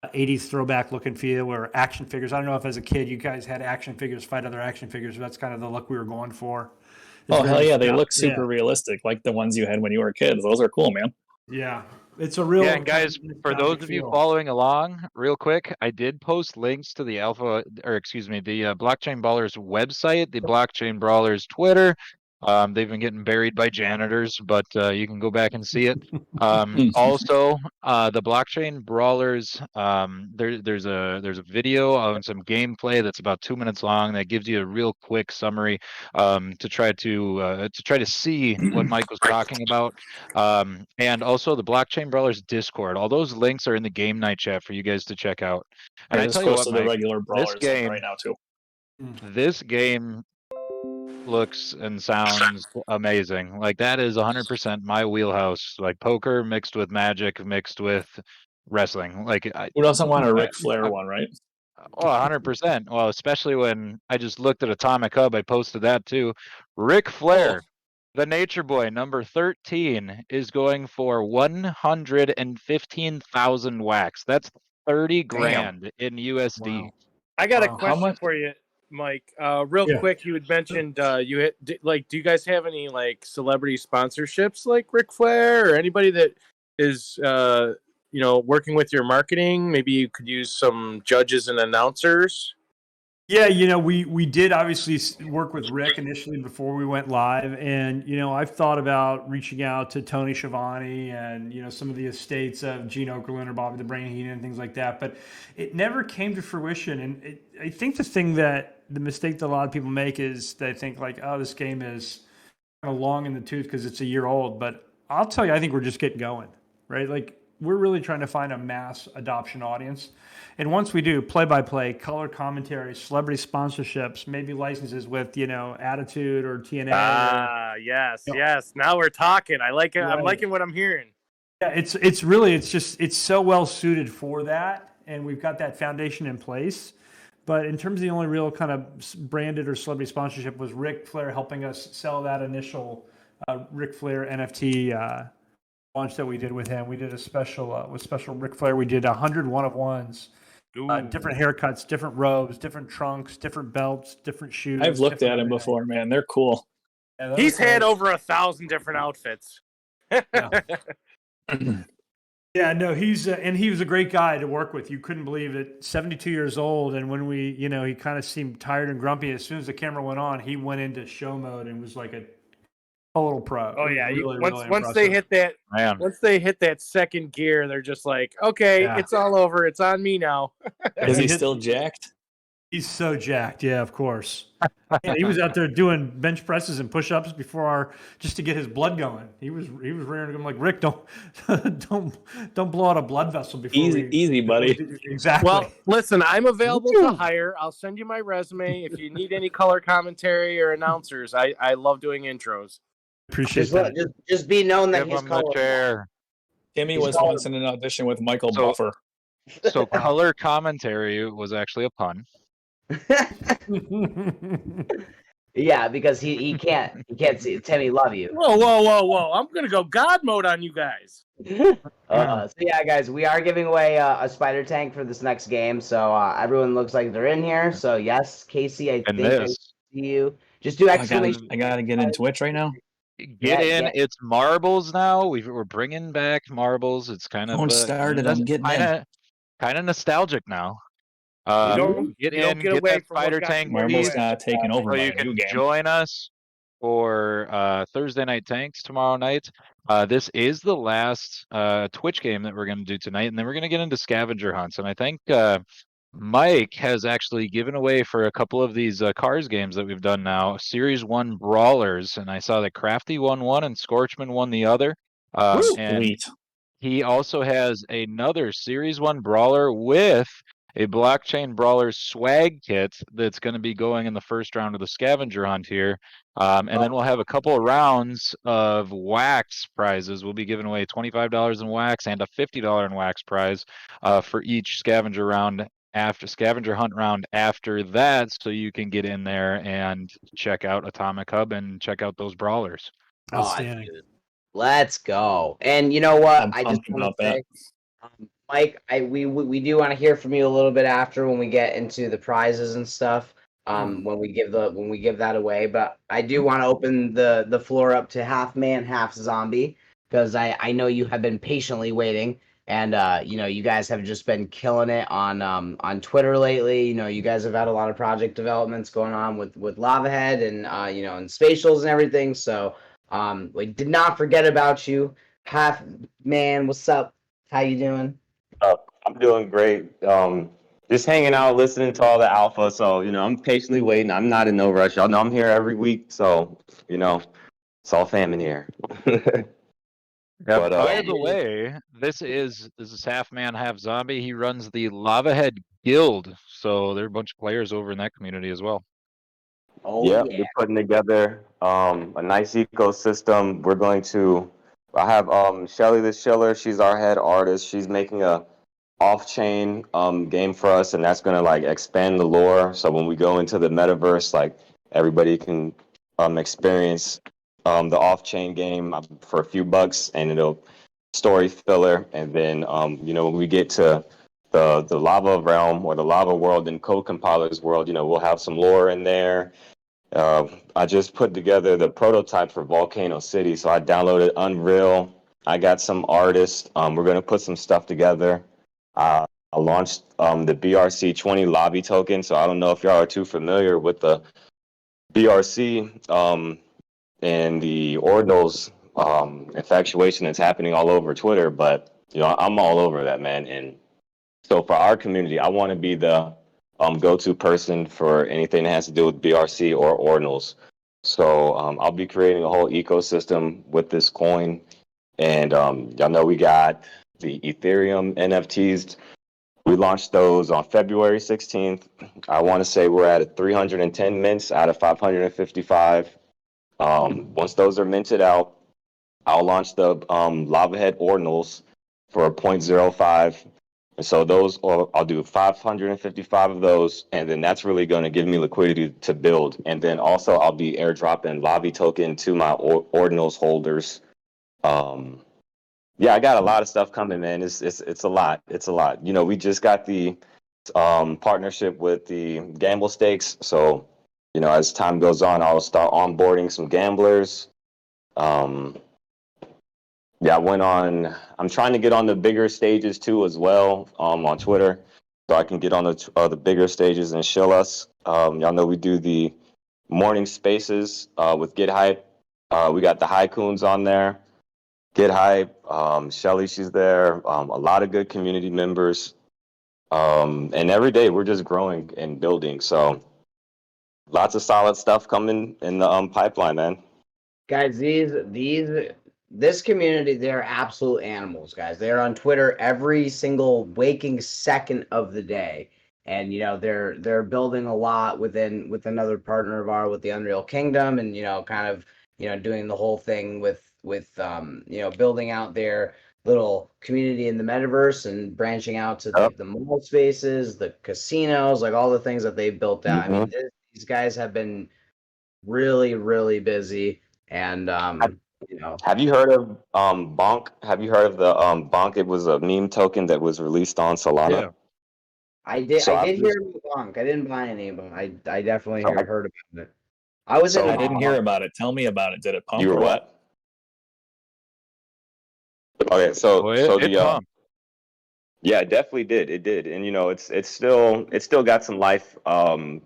80s throwback look and feel where action figures. I don't know if as a kid you guys had action figures fight other action figures, but that's kind of the look we were going for. Oh, hell yeah. They look super realistic, like the ones you had when you were kids. Those are cool, man. Yeah. It's a real. Yeah, and guys, for those of you following along, real quick, I did post links to the Blockchain Brawlers website, the Blockchain Brawlers Twitter. They've been getting buried by janitors, but you can go back and see it. Also, the Blockchain Brawlers, there's a video of some gameplay that's about 2 minutes long that gives you a real quick summary to try to see what Mike was talking about. And also the Blockchain Brawlers Discord. All those links are in the game night chat for you guys to check out. And I tell you what, Mike, the regular Brawlers this game right now too. This game looks and sounds amazing. Like that is 100% my wheelhouse. Like poker mixed with magic mixed with wrestling. Like who doesn't want a Ric Flair one, right? Oh, 100%. Well, especially when I just looked at Atomic Hub, I posted that too. Ric Flair, the Nature Boy, number 13, is going for 115,000 wax. That's 30 grand in USD. Wow. I got a question for you, Mike. Real quick, you had mentioned do you guys have any like celebrity sponsorships like Ric Flair or anybody that is working with your marketing? Maybe you could use some judges and announcers. Yeah, we did obviously work with Rick initially before we went live, and I've thought about reaching out to Tony Schiavone and some of the estates of Gene Okerlund or Bobby the Brain Heenan and things like that, but it never came to fruition. And I think the mistake that a lot of people make is they think like, oh, this game is kind of long in the tooth because it's a year old. But I'll tell you, I think we're just getting going, right? Like we're really trying to find a mass adoption audience. And once we do play-by-play, color commentary, celebrity sponsorships, maybe licenses with, Attitude or TNA. Yes. Now we're talking. I like it. Right. I'm liking what I'm hearing. Yeah, it's so well suited for that. And we've got that foundation in place. But in terms of the only real kind of branded or celebrity sponsorship was Ric Flair helping us sell that initial Ric Flair NFT launch that we did with him. We did a special with special Ric Flair. We did 100 one-of-ones. Different haircuts, different robes, different trunks, different belts, different shoes. I've looked at him before, man. They're cool. Yeah, he's had over 1,000 different outfits. Yeah, no, he was a great guy to work with. You couldn't believe it. 72 years old, and when he kind of seemed tired and grumpy. As soon as the camera went on, he went into show mode and was like a total pro. Oh yeah, really, once they hit that second gear, they're just like, okay, it's all over. It's on me now. Is he still jacked? He's so jacked. Yeah, of course. Yeah, he was out there doing bench presses and push-ups just to get his blood going. He was rearing him like, Rick, don't blow out a blood vessel before. Easy, buddy. Exactly. Well, listen, I'm available to hire. I'll send you my resume if you need any color commentary or announcers. I love doing intros. Appreciate that. Just be known that he's chair. Timmy was once in an audition with Michael Buffer. So color commentary was actually a pun. Yeah, because he can't see Timmy. Love you. Whoa! I'm gonna go God mode on you guys. So yeah, guys, we are giving away a spider tank for this next game. So everyone looks like they're in here. So yes, Casey, I see you. Just do exclamation. I gotta get in Twitch right now. Get in. It's marbles now. We're bringing back marbles. It's kind of I'm getting in. Kind of nostalgic now. Get that spider tank. Marbles not taking over. So you can join us for Thursday Night Tanks tomorrow night. This is the last Twitch game that we're going to do tonight, and then we're going to get into scavenger hunts. And I think Mike has actually given away for a couple of these Cars games that we've done now, Series 1 Brawlers, and I saw that Crafty won one and Scorchman won the other. And he also has another Series 1 Brawler with a Blockchain Brawlers swag kit that's going to be going in the first round of the scavenger hunt here. And then we'll have a couple of rounds of wax prizes. We'll be giving away $25 in wax and a $50 in wax prize for each scavenger hunt round after that, so you can get in there and check out Atomic Hub and check out those brawlers. Outstanding. Dude. Let's go. And you know what? I'm I just pumped want about to say, that. Mike, we do want to hear from you a little bit after when we get into the prizes and stuff. When we give that away, but I do want to open the floor up to half man, half zombie, because I know you have been patiently waiting, and you know, you guys have just been killing it on Twitter lately. You know, you guys have had a lot of project developments going on with Lavahead and you know, and spatials and everything. So we did not forget about you. Half man, what's up? How you doing? I'm doing great. Just hanging out, listening to all the alpha. So, you know, I'm patiently waiting. I'm not in no rush. Y'all know I'm here every week. So, you know, it's all famine here. Yeah, But, by the way, this is half man, half zombie. He runs the Lavaheadguild, so there are a bunch of players over in that community as well. Oh yeah, yeah. we're putting together a nice ecosystem. I have Shelly the Shiller. She's our head artist. She's making a off-chain game for us, and that's gonna like expand the lore. So when we go into the metaverse, like everybody can experience the off-chain game for a few bucks, and it'll story filler. And then you know, when we get to the lava realm or the lava world and code compilers world, you know, we'll have some lore in there. I just put together the prototype for Volcano City, so I downloaded Unreal. I got some artists. We're gonna put some stuff together. I launched the BRC20 lobby token, so I don't know if y'all are too familiar with the BRC and the ordinals infatuation that's happening all over Twitter, but you know, I'm all over that, man. And so for our community, I want to be the go-to person for anything that has to do with BRC or ordinals. So I'll be creating a whole ecosystem with this coin, and y'all know we got the Ethereum NFTs. We launched those on February 16th. I want to say we're at 310 mints out of 555. Once those are minted out, I'll launch the Lavahead ordinals for 0.05. And so I'll do 555 of those, and then that's really going to give me liquidity to build. And then also I'll be airdropping Lavi token to my ordinals holders. Yeah, I got a lot of stuff coming, man. It's a lot. It's a lot. You know, we just got the partnership with the Gamble Stakes. So, you know, as time goes on, I'll start onboarding some gamblers. Yeah, I'm trying to get on the bigger stages too as well on Twitter, so I can get on the bigger stages and shill us. Y'all know we do the morning spaces with Get Hype. We got the Haikuns on there. Get Hype, Shelly, she's there. A lot of good community members. And every day we're just growing and building. So lots of solid stuff coming in the pipeline, man. Guys, this community, they're absolute animals, guys. They're on Twitter every single waking second of the day. And you know, they're building a lot with another partner of ours with the Unreal Kingdom, and you know, kind of, you know, doing the whole thing with you know, building out their little community in the metaverse and branching out to the mall spaces, the casinos, like all the things that they've built out. I mean, these guys have been really, really busy, and you know. Have you heard of Bonk? Have you heard of the Bonk? It was a meme token that was released on Solana. Yeah. I did hear about Bonk. I didn't buy any, but I definitely heard about it. I didn't hear about it. Tell me about it. Did it pump? You were what? Okay, so It pumped. Yeah, it definitely did. It did, and you know, it's still got some life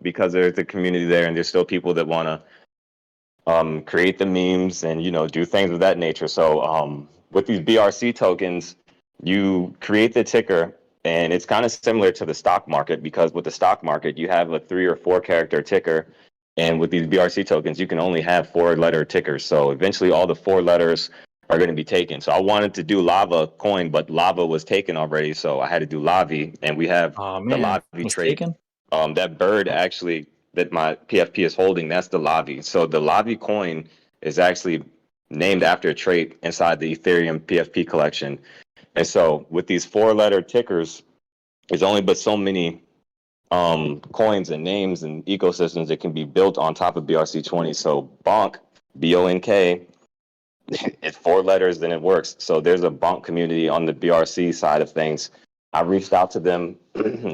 because there's a community there, and there's still people that want to create the memes and, you know, do things of that nature. So with these BRC tokens, you create the ticker, and it's kind of similar to the stock market, because with the stock market you have a 3 or 4 character ticker, and with these BRC tokens you can only have 4-letter tickers. So eventually all the 4 letters are going to be taken. So I wanted to do Lava coin, but Lava was taken already, so I had to do Lavi, and we have the Lavi trait. Taken? That bird actually that my PFP is holding, that's the Lavi. So the Lavi coin is actually named after a trait inside the Ethereum PFP collection. And so with these 4-letter tickers, there's only but so many coins and names and ecosystems that can be built on top of BRC20. So Bonk, B-O-N-K, it's 4 letters, then it works. So there's a Bonk community on the BRC side of things. I reached out to them,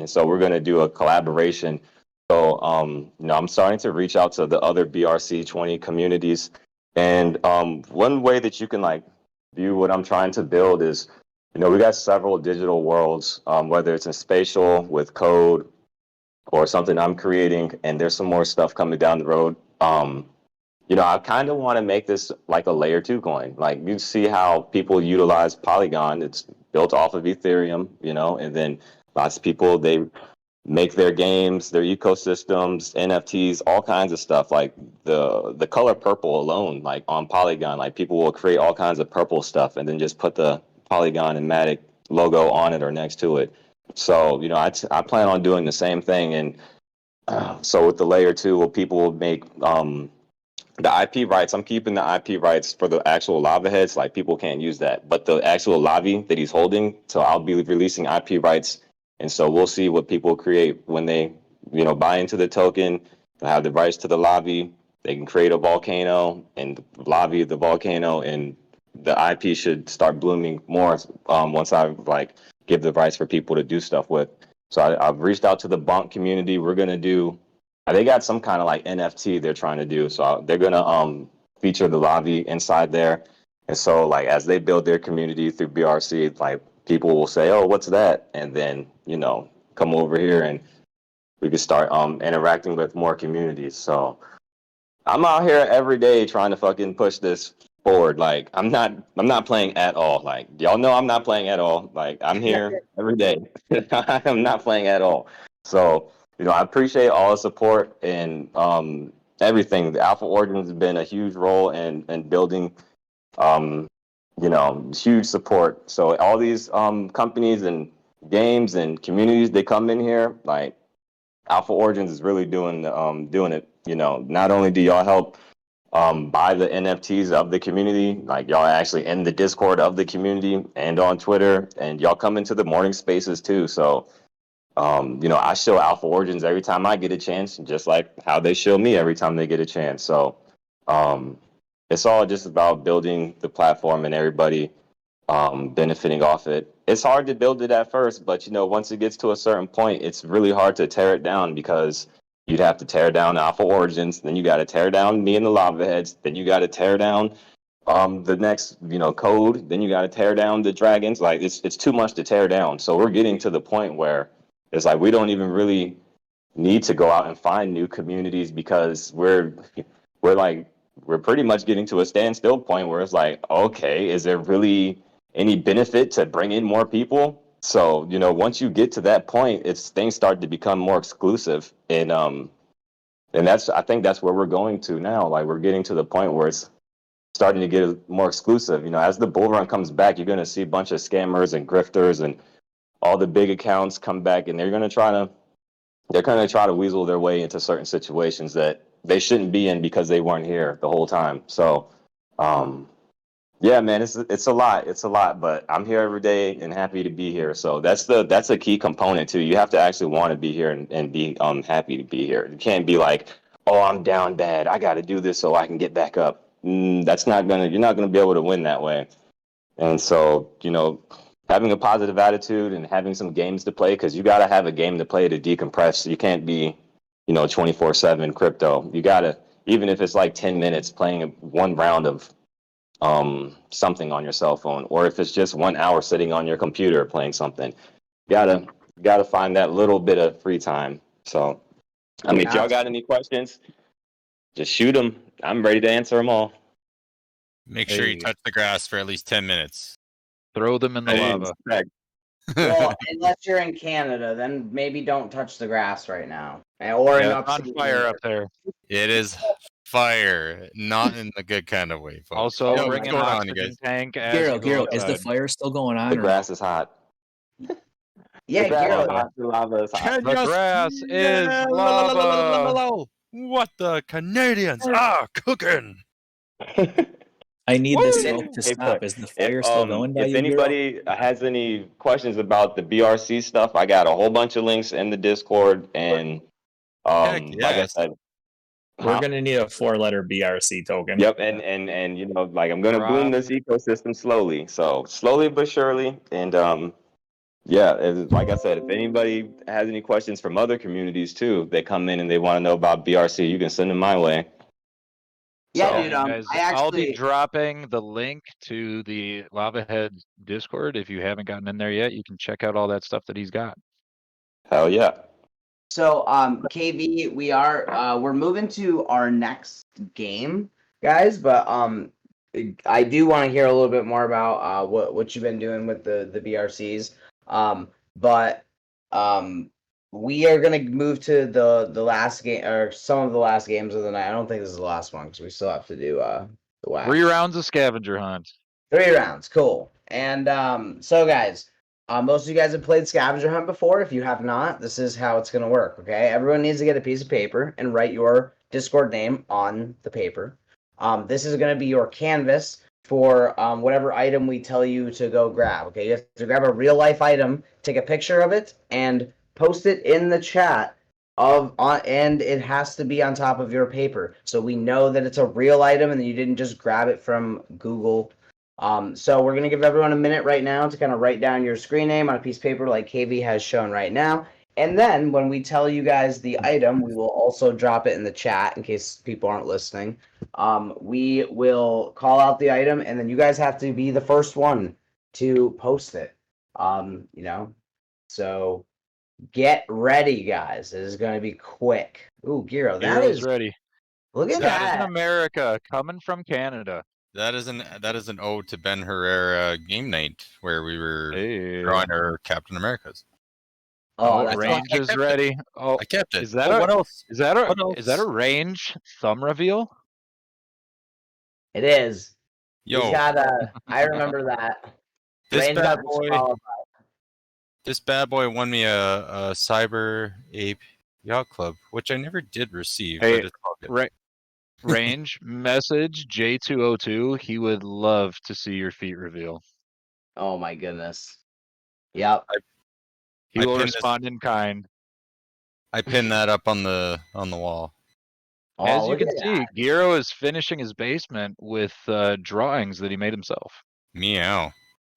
so we're going to do a collaboration. So, I'm starting to reach out to the other BRC20 communities. And one way that you can view what I'm trying to build is, we got several digital worlds, whether it's in spatial with code or something I'm creating, and there's some more stuff coming down the road. I kind of want to make this like a layer 2 coin. Like you see how people utilize Polygon. It's built off of Ethereum, and then lots of people, they make their games, their ecosystems, NFTs, all kinds of stuff. Like the color purple alone, like on Polygon, like people will create all kinds of purple stuff and then just put the Polygon and Matic logo on it or next to it. So, I plan on doing the same thing. And so with the layer 2, people will make the IP rights. I'm keeping the IP rights for the actual Lavaheads. Like people can't use that, but the actual Lavi that he's holding. So I'll be releasing IP rights. And so we'll see what people create when they, buy into the token. They have the rights to the Lavi. They can create a volcano and Lavi the volcano, and the IP should start blooming more once I give the rights for people to do stuff with. So I've reached out to the Bonk community. We're gonna do. They got some kind of NFT they're trying to do. So they're gonna feature the Lavi inside there. And so as they build their community through BRC, people will say, "Oh, what's that?" And then come over here and we can start interacting with more communities. So I'm out here every day trying to fucking push this forward. I'm not playing at all. Y'all know I'm not playing at all. I'm here every day. I'm not playing at all. So I appreciate all the support and everything. The Alpha Origins has been a huge role in building huge support. So all these companies and games and communities, they come in here, Alpha Origins is really doing it. Not only do y'all help buy the NFTs of the community, y'all actually in the Discord of the community and on Twitter, and y'all come into the morning spaces too. So I show Alpha Origins every time I get a chance, just like how they show me every time they get a chance. So it's all just about building the platform and everybody benefiting off it. It's hard to build it at first, but once it gets to a certain point, it's really hard to tear it down, because you'd have to tear down Alpha Origins, then you got to tear down me and the Lavaheads, then you got to tear down the next code, then you got to tear down the dragons. It's too much to tear down. So we're getting to the point where it's we don't even really need to go out and find new communities, because we're pretty much getting to a standstill point where it's okay, is there really any benefit to bring in more people? So once you get to that point, things start to become more exclusive, and I think that's where we're going to now. We're getting to the point where it's starting to get more exclusive. As the bull run comes back, you're going to see a bunch of scammers and grifters and all the big accounts come back, and they're going to try to weasel their way into certain situations that they shouldn't be in because they weren't here the whole time. So yeah, man, it's a lot, but I'm here every day and happy to be here. So that's a key component too. You have to actually want to be here and be happy to be here. You can't be oh, I'm down bad, I got to do this so I can get back up. You're not gonna be able to win that way. And so having a positive attitude and having some games to play, because you got to have a game to play to decompress. You can't be 24/7 crypto. You got to, even if it's 10 minutes playing one round of something on your cell phone, or if it's just 1 hour sitting on your computer playing something, you gotta find that little bit of free time. So if y'all got any questions, just shoot them. I'm ready to answer them all. Make sure you touch the grass for at least 10 minutes. Throw them in the lava. Well, unless you're in Canada, then maybe don't touch the grass right now. Or it's on fire up there. It is fire, not in the good kind of way, folks. Also, Yo, bring what's an going on, you oxygen guys? tank as you go Giro, is the outside. fire still going on? The or grass is hot. Yeah, The grass is Giro. hot. The lava is hot. The grass is lava. What the Canadians are cooking. I need the Woo! smoke to Hey, stop. but Is the fire still going by if you, Giro? anybody has any questions about the BRC stuff, I got a whole bunch of links in the Discord, and Heck like I yes. said, We're gonna need a 4-letter BRC token. yep, and you know, like I'm gonna boom Drop. this ecosystem slowly, so slowly but surely, and yeah, like I said, if anybody has any questions from other communities too, they come in and they want to know about BRC, you can send them my way. Yeah, So- dude. Guys, I I'll be actually. dropping the link to the Lavahead Discord. If you haven't gotten in there yet, you can check out all that stuff that he's got. Hell yeah. So, KV, we're moving to our next game, guys. But I do want to hear a little bit more about what you've been doing with the BRCs. But we are gonna move to the last game, or some of the last games of the night. I don't think this is the last one because we still have to do the wax. 3 rounds of scavenger hunt. 3 rounds, cool. And so guys, most of you guys have played scavenger hunt before. If you have not, this is how it's gonna work. Okay, everyone needs to get a piece of paper and write your Discord name on the paper. This is gonna be your canvas for whatever item we tell you to go grab. Okay, you have to grab a real life item, take a picture of it, and post it in the chat and it has to be on top of your paper, so we know that it's a real item and you didn't just grab it from Google. So we're gonna give everyone a minute right now to kind of write down your screen name on a piece of paper like KV has shown right now. And then when we tell you guys the item, we will also drop it in the chat in case people aren't listening. We will call out the item, and then you guys have to be the first one to post it. So get ready, guys. It is going to be quick. Ooh, Giro, that Heroes is ready. look at That is in that. America, coming from Canada. That is an ode to Ben Herrera game night where we were Hey. drawing our Captain Americas. Oh, Oh, that's range I is kept it. ready. Oh, I kept it. is that Oh, a what else? is that a What is that a else? range thumb reveal? It is. He's Yo, got a. I remember that. this Range bad got boy. disqualified. This bad boy won me a Cyber Ape Yacht Club, which I never did receive, Hey, but it's all good. Right. Range message J202. He would love to see your feet reveal. Oh my goodness. Yep. He I will pinned this- respond in kind. I pinned that up on the wall. As Oh, you look can at see, that. Giro is finishing his basement with drawings that he made himself. Meow.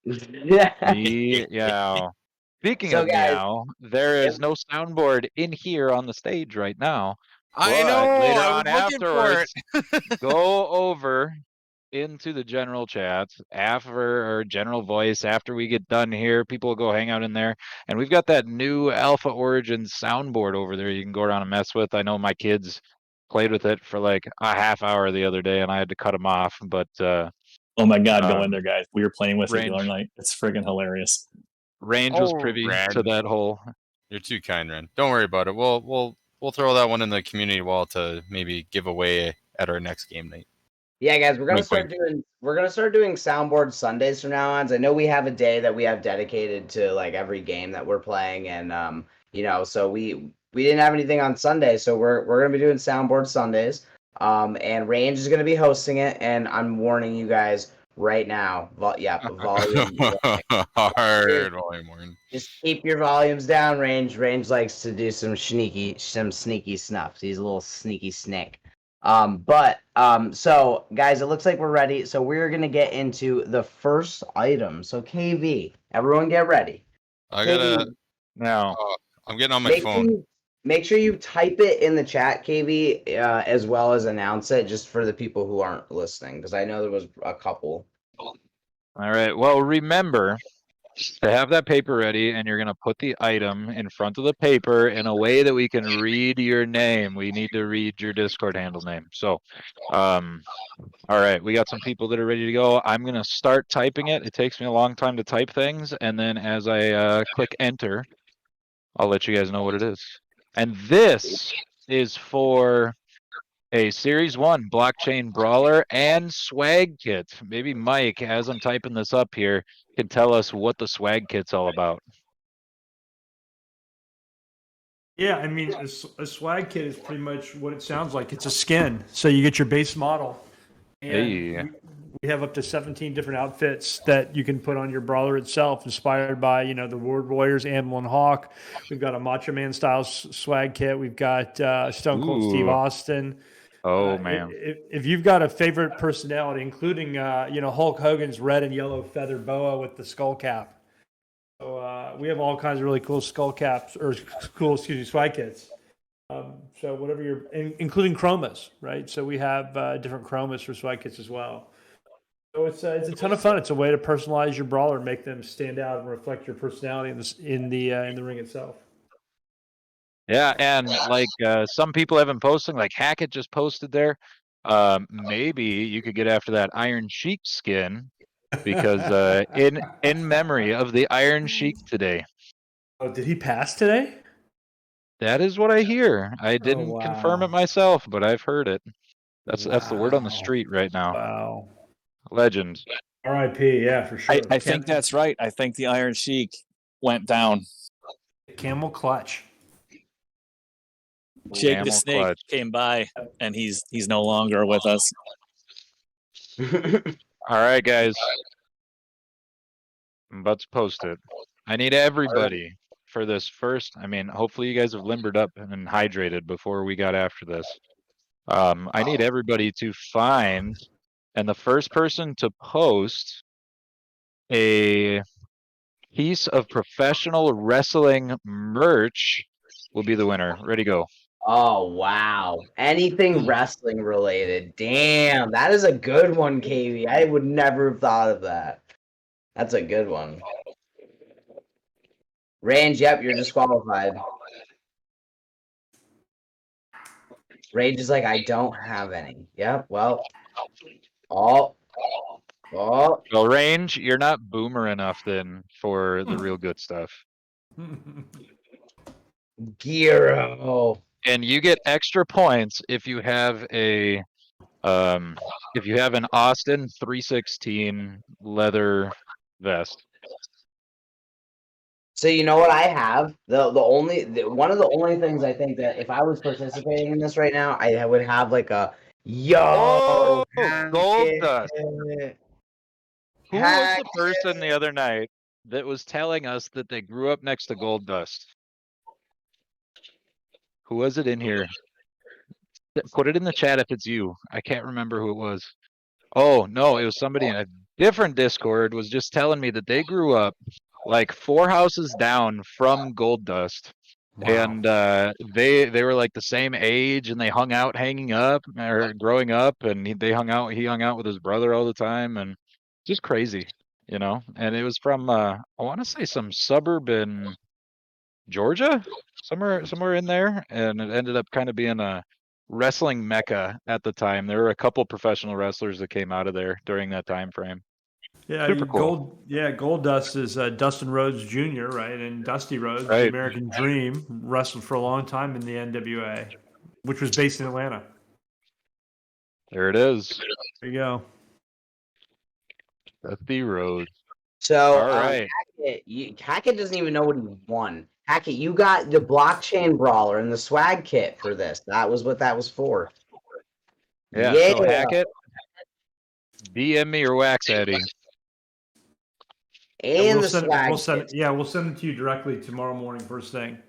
Yeah. Meow. Speaking So, of guys, meow, there is no soundboard in here on the stage right now. I But know. later I on was looking for it. afterwards, go over into the general chat or general voice after we get done here. People will go hang out in there, and we've got that new Alpha Origins soundboard over there you can go around and mess with. I know my kids played with it for like a half hour the other day, and I had to cut them off. But Oh my god, go in there, guys. We were playing with it the Range. other night. It's friggin' hilarious. Range was Oh, privy Ren. to that whole. You're too kind, Ren. Don't worry about it. We'll throw that one in the community wall to maybe give away at our next game night. Yeah, guys, we're gonna Wink, start doing soundboard Sundays from now on. I know we have a day that we have dedicated to like every game that we're playing, and so we didn't have anything on Sunday, so we're gonna be doing soundboard Sundays. And Range is gonna be hosting it, and I'm warning you guys right now. Volume. Hard volume warning. Just keep your volumes down, Range. Range likes to do some sneaky snuff. He's a little sneaky snake. So guys, it looks like we're ready. So we're gonna get into the first item. So KV, everyone get ready. I gotta. Now, I'm getting on my phone. Make sure you type it in the chat, KV, as well as announce it, just for the people who aren't listening, because I know there was a couple. all right. Well, remember to have that paper ready, and you're going to put the item in front of the paper in a way that we can read your name. We need to read your Discord handle name. So, all right, we got some people that are ready to go. I'm going to start typing it. It takes me a long time to type things, and then as I click enter, I'll let you guys know what it is. And this is for a Series 1 Blockchain Brawler and swag kit. Maybe Mike, as I'm typing this up here, can tell us what the swag kit's all about. Yeah, I mean, a swag kit is pretty much what it sounds like. It's a skin. So you get your base model, and Hey. we have up to 17 different outfits that you can put on your brawler itself, inspired by, you know, the Word Warriors, Animal and Hawk. We've got a Macho Man style swag kit. We've got Stone Cold Steve Ooh. Austin. Oh, man. If you've got a favorite personality, including, you know, Hulk Hogan's red and yellow feather boa with the skull cap. So we have all kinds of really cool skull caps, or cool, swag kits. So whatever including chromas, right? So we have different chromas for swag kits as well. So it's a ton of fun. It's a way to personalize your brawler and make them stand out and reflect your personality in the ring itself. Yeah, and like some people have been posting, like Hackett just posted there. Maybe you could get after that Iron Sheik skin, because in memory of the Iron Sheik today. Oh, did he pass today? That is what I hear. I didn't confirm it myself, but I've heard it. That's the word on the street right now. Wow. Legend. R.I.P. Yeah, for sure. I think that's right. I think the Iron Sheik went down. Camel clutch. Jake the Camel Snake clutch. came by, and he's no longer with us. All right, guys. I'm about to post it. I need everybody for this first. I mean, hopefully you guys have limbered up and hydrated before we got after this. I need everybody to find, and the first person to post a piece of professional wrestling merch will be the winner. Ready, go. Oh, wow. Anything wrestling related. Damn, that is a good one, KV. I would never have thought of that. That's a good one. Range, yep, you're disqualified. Rage is like, I don't have any. Yep, well. Oh. Well, Range, you're not boomer enough then for the real good stuff. Giro. And you get extra points if you have an Austin 316 leather vest. So you know what I have? One of the only things I think that if I was participating in this right now, I would have like a gold hacket. dust. Who was the person the other night that was telling us that they grew up next to gold dust? Who was it in here? Put it in the chat if it's you. I can't remember who it was. Oh, no, it was somebody in a different Discord was just telling me that they grew up like 4 houses down from Gold Dust. Wow. And they were like the same age, and they hung out hanging up or growing up, and he hung out with his brother all the time, and just crazy, you know. And it was from I want to say some suburb in Georgia, somewhere in there, and it ended up kind of being a wrestling mecca at the time. There were a couple professional wrestlers that came out of there during that time frame. Yeah, super cool. Gold Dust is Dustin Rhodes Jr., right? And Dusty Rhodes, the American Dream, wrestled for a long time in the NWA, which was based in Atlanta. There it is. There you go. Dusty Rhodes. So, all right. Hackett doesn't even know what he won. Hackett, you got the Blockchain Brawler and the swag kit for this. That was what that was for. Yeah. So Hackett, DM me or Wax Eddie. And we'll send them to you directly tomorrow morning, first thing.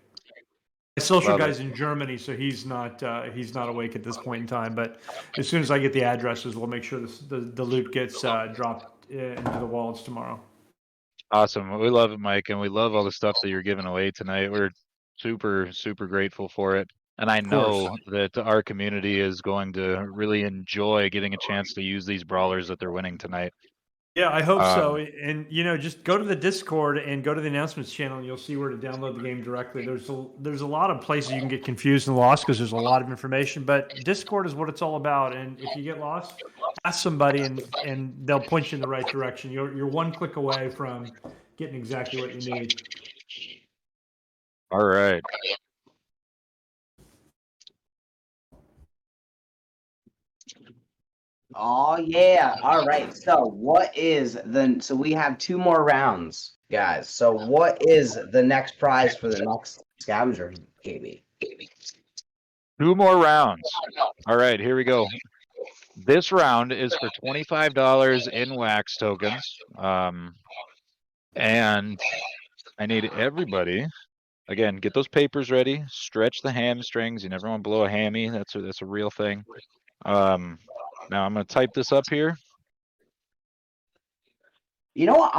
My social guy's in Germany, so he's not awake at this point in time. But as soon as I get the addresses, we'll make sure the loot gets dropped into the wallets tomorrow. Awesome. We love it, Mike, and we love all the stuff that you're giving away tonight. We're super, super grateful for it. And I know that our community is going to really enjoy getting a chance to use these brawlers that they're winning tonight. Yeah, I hope so. And just go to the Discord and go to the announcements channel, and you'll see where to download the game directly. There's a lot of places you can get confused and lost because there's a lot of information. But Discord is what it's all about. And if you get lost, ask somebody, and they'll point you in the right direction. You're one click away from getting exactly what you need. All right. Oh yeah. All right. So what is so we have 2 more rounds, guys. So what is the next prize for the next scavenger, KB? 2 more rounds. All right, here we go. This round is for $25 in wax tokens. And I need everybody, again, get those papers ready, stretch the hamstrings. You never want to blow a hammy. That's a real thing. Now I'm going to type this up here. You know what?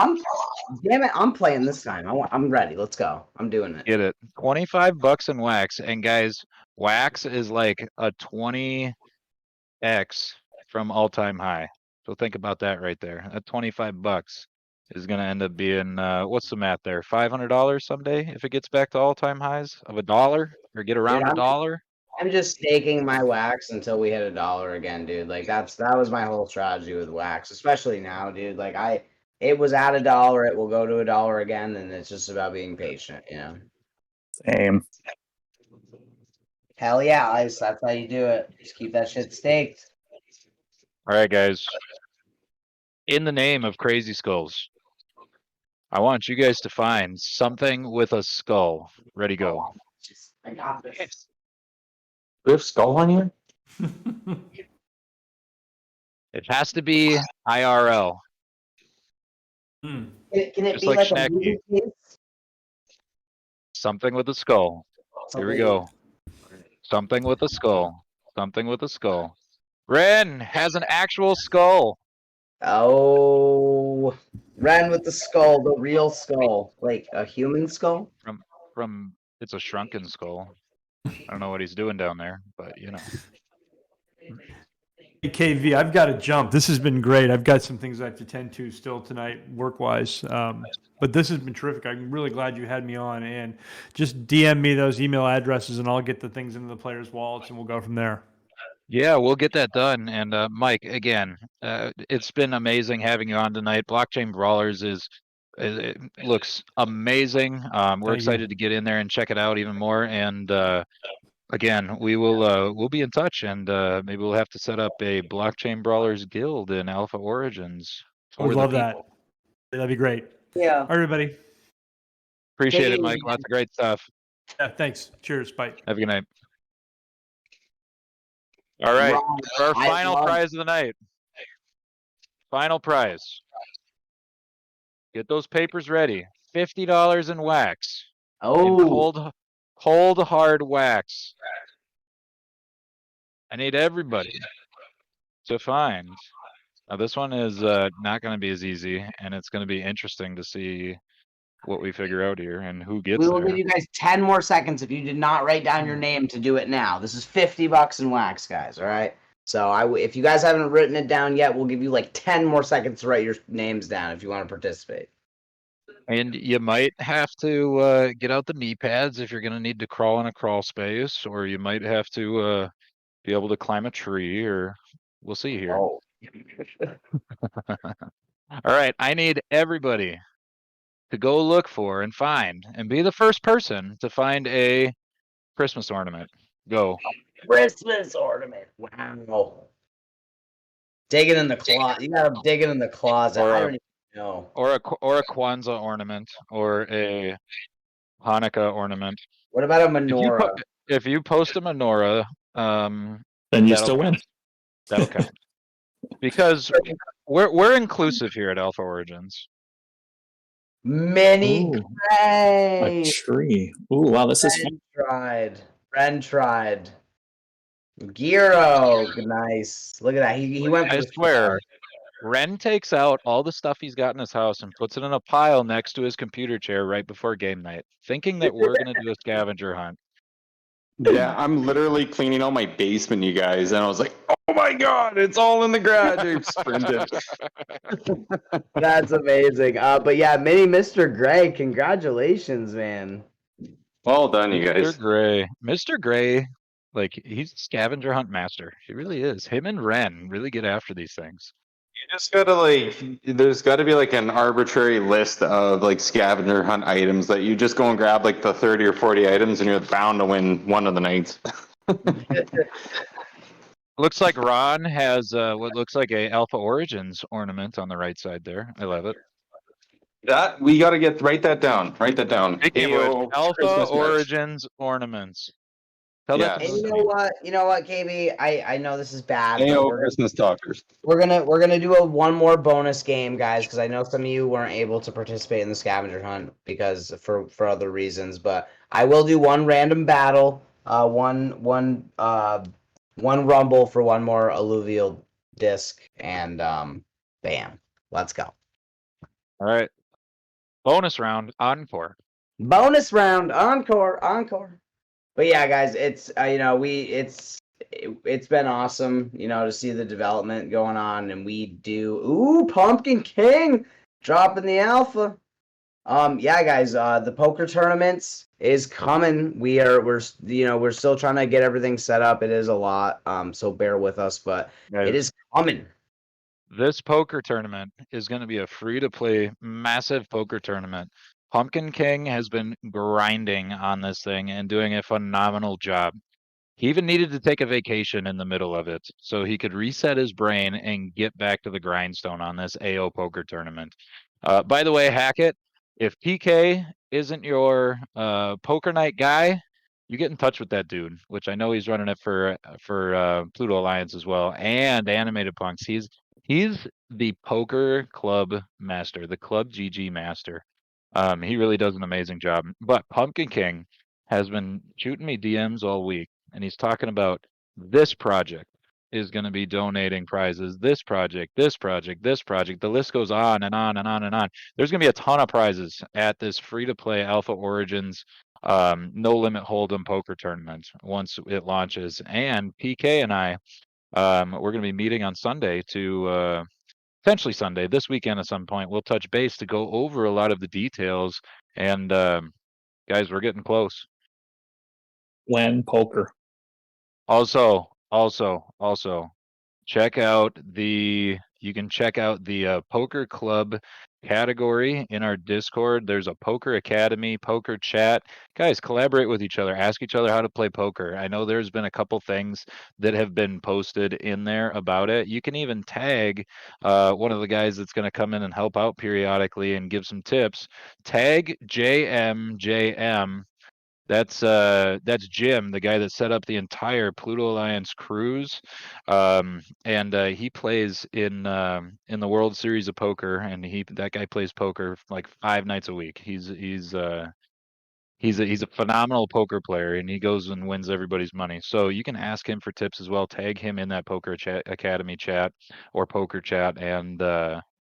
Damn it, I'm playing this time. I'm ready. Let's go. I'm doing it. Get it. $25 in wax. And guys, wax is like a 20x from all-time high. So think about that right there. At $25 is going to end up being, what's the math there? $500 someday if it gets back to all-time highs of $1 or get around $1. I'm just staking my wax until we hit $1 again, dude. Like that was my whole strategy with wax, especially now, dude. Like it was at $1, it will go to $1 again, and it's just about being patient, you know. Same. Hell yeah, Ice. That's how you do it. Just keep that shit staked. All right, guys. In the name of Crazy Skulls, I want you guys to find something with a skull. Ready, go. I got this. We have skull on here? It has to be IRL. Can it Just be like like a Shaggy. movie piece? Something with a skull. Here we go. Something with a skull. Something with a skull. Ren has an actual skull. Oh, Ren with the skull, the real skull, like a human skull. From it's a shrunken skull. I don't know what he's doing down there, but you know. Hey, KV, I've got to jump. This has been great. I've got some things I have to tend to still tonight, work-wise. But this has been terrific. I'm really glad you had me on. And just DM me those email addresses, and I'll get the things into the players' wallets, and we'll go from there. Yeah, we'll get that done. And Mike, again, it's been amazing having you on tonight. Blockchain Brawlers it looks amazing. We're excited to get in there and check it out even more. And again, we'll be in touch, and maybe we'll have to set up a Blockchain Brawlers guild in Alpha Origins. I would love that. That'd be great. Yeah. All right, everybody. Appreciate it, Mike. Lots of great stuff. Yeah, thanks. Cheers. Bye. Have a good night. All right, for our final prize of the night. Final prize. Get those papers ready. $50 in wax. Oh. In cold hard wax. I need everybody to find. Now this one is not going to be as easy, and it's going to be interesting to see what we figure out here and who gets We will there. give you guys 10 more seconds if you did not write down your name to do it now. This is $50 in wax, guys. All right. So if you guys haven't written it down yet, we'll give you like 10 more seconds to write your names down if you want to participate. And you might have to get out the knee pads if you're going to need to crawl in a crawl space, or you might have to be able to climb a tree, or we'll see here. Oh. All right, I need everybody to go look for and find and be the first person to find a Christmas ornament. Go. Christmas ornament. Wow. Dig it in the closet. You gotta dig it in the closet. I don't even know. Or a Kwanzaa ornament, or a Hanukkah ornament. What about a menorah? If you post a menorah, then you still win. That'll count. Because we're inclusive here at Alpha Origins. Mini A tree. Ooh, wow, this is fun. Ren tried. Giro, nice. Look at that. He went for I swear, Ren takes out all the stuff he's got in his house and puts it in a pile next to his computer chair right before game night, thinking that we're going to do a scavenger hunt. Yeah, I'm literally cleaning out my basement, you guys, and I was like, "Oh my god, it's all in the garage!" I sprinted. That's amazing. But yeah, Mini Mr. Gray, congratulations, man. Well done, you guys. Mr. Gray, like he's a scavenger hunt master. He really is. Him and Ren really get after these things. You just gotta there's gotta be like an arbitrary list of like scavenger hunt items that you just go and grab like the 30 or 40 items and you're bound to win one of the nights. Looks like Ron has what looks like a Alpha Origins ornament on the right side there. I love it. That we got to write that down. Write that down. Speaking of which, AO Alpha Christmas merch. Origins ornaments. Tell that to Yes. And Moon you know Queen. what? You know what, KB? I know this is bad, but AO Christmas talkers. we're gonna do one more bonus game, guys, because I know some of you weren't able to participate in the scavenger hunt because for other reasons. But I will do one random battle, one rumble for one more alluvial disc, and bam, let's go. All right. Bonus round encore. Bonus round, encore. But yeah, guys, it's it's been awesome, to see the development going on, and we do Pumpkin King dropping the alpha. Yeah, guys, the poker tournaments is coming. We're still trying to get everything set up. It is a lot, so bear with us, but it is coming. This poker tournament is going to be a free-to-play massive poker tournament. Pumpkin King has been grinding on this thing and doing a phenomenal job. He even needed to take a vacation in the middle of it so he could reset his brain and get back to the grindstone on this AO poker tournament. By the way, Hackett, if PK isn't your poker night guy, you get in touch with that dude, which I know he's running it for Pluto Alliance as well, and Animated Punks. He's the poker club master, the club GG master. He really does an amazing job. But Pumpkin King has been shooting me DMs all week, and he's talking about this project is going to be donating prizes. This project, this project, this project. The list goes on and on and on and on. There's going to be a ton of prizes at this free-to-play Alpha Origins no limit hold'em poker tournament once it launches. And PK and I, we're going to be meeting on Sunday to potentially Sunday, this weekend at some point. We'll touch base to go over a lot of the details. And guys, we're getting close. When poker. Also, check out you can check out the poker club category in our Discord. There's a poker academy, poker chat. Guys, collaborate with each other, ask each other how to play poker. I know there's been a couple things that have been posted in there about it. You can even tag one of the guys that's going to come in and help out periodically and give some tips. Tag JM. That's Jim, the guy that set up the entire Pluto Alliance cruise, and he plays in the World Series of Poker, and that guy plays poker like 5 nights a week. He's a phenomenal poker player, and he goes and wins everybody's money. So you can ask him for tips as well. Tag him in that poker chat academy chat or poker chat, and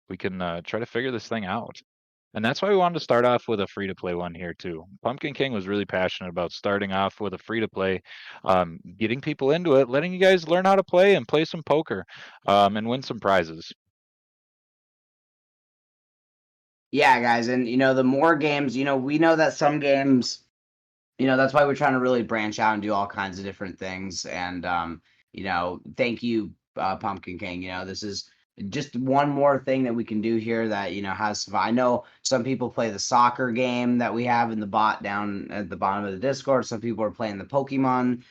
we can try to figure this thing out. And that's why we wanted to start off with a free-to-play one here too. Pumpkin King was really passionate about starting off with a free-to-play, getting people into it, letting you guys learn how to play and play some poker, and win some prizes. Yeah, guys, and the more games, we know that some games, that's why we're trying to really branch out and do all kinds of different things. And thank you, Pumpkin King. This is just one more thing that we can do here that has. I know some people play the soccer game that we have in the bot down at the bottom of the Discord. Some people are playing the Pokemon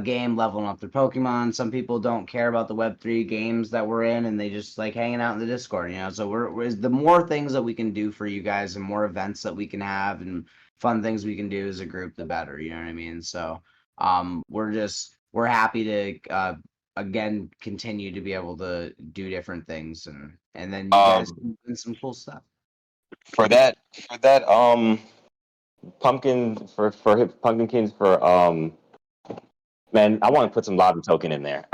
game, leveling up their Pokemon. Some people don't care about the Web3 games that we're in, and they just like hanging out in the Discord. So we're the more things that we can do for you guys, and more events that we can have, and fun things we can do as a group, the better. You know what I mean? So we're happy to again continue to be able to do different things, and then you guys can do some cool stuff. For that pumpkin kings man, I want to put some lobby token in there.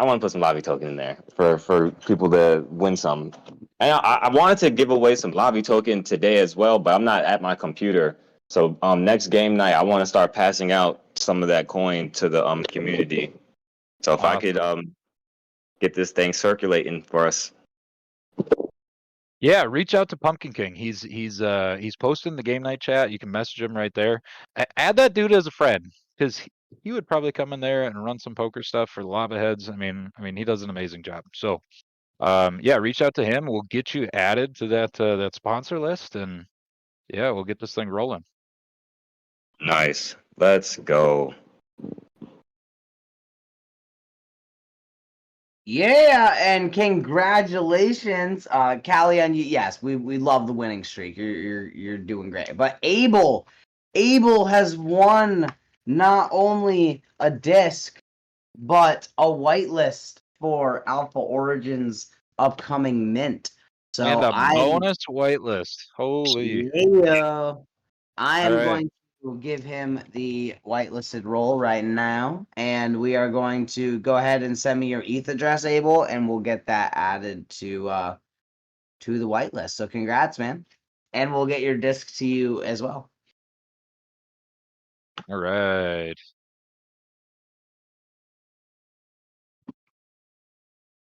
For people to win some. And I wanted to give away some lobby token today as well, but I'm not at my computer. So next game night, I want to start passing out some of that coin to the community. So if I could get this thing circulating for us. Yeah, reach out to Pumpkin King. He's posting the game night chat. You can message him right there. Add that dude as a friend, because he would probably come in there and run some poker stuff for the Lavaheads. I mean, he does an amazing job. So, yeah, reach out to him. We'll get you added to that sponsor list, and yeah, we'll get this thing rolling. Nice. Let's go. Yeah, and congratulations, Callie, on you. Yes, we love the winning streak. You're doing great. But Abel has won not only a disc but a whitelist for Alpha Origins upcoming mint. So And a bonus whitelist. Holy. yeah, I am All right. going to give him the whitelisted role right now, and we are going to go ahead and send me your ETH address, Abel, and we'll get that added to the whitelist. So congrats, man, and we'll get your disc to you as well. All right.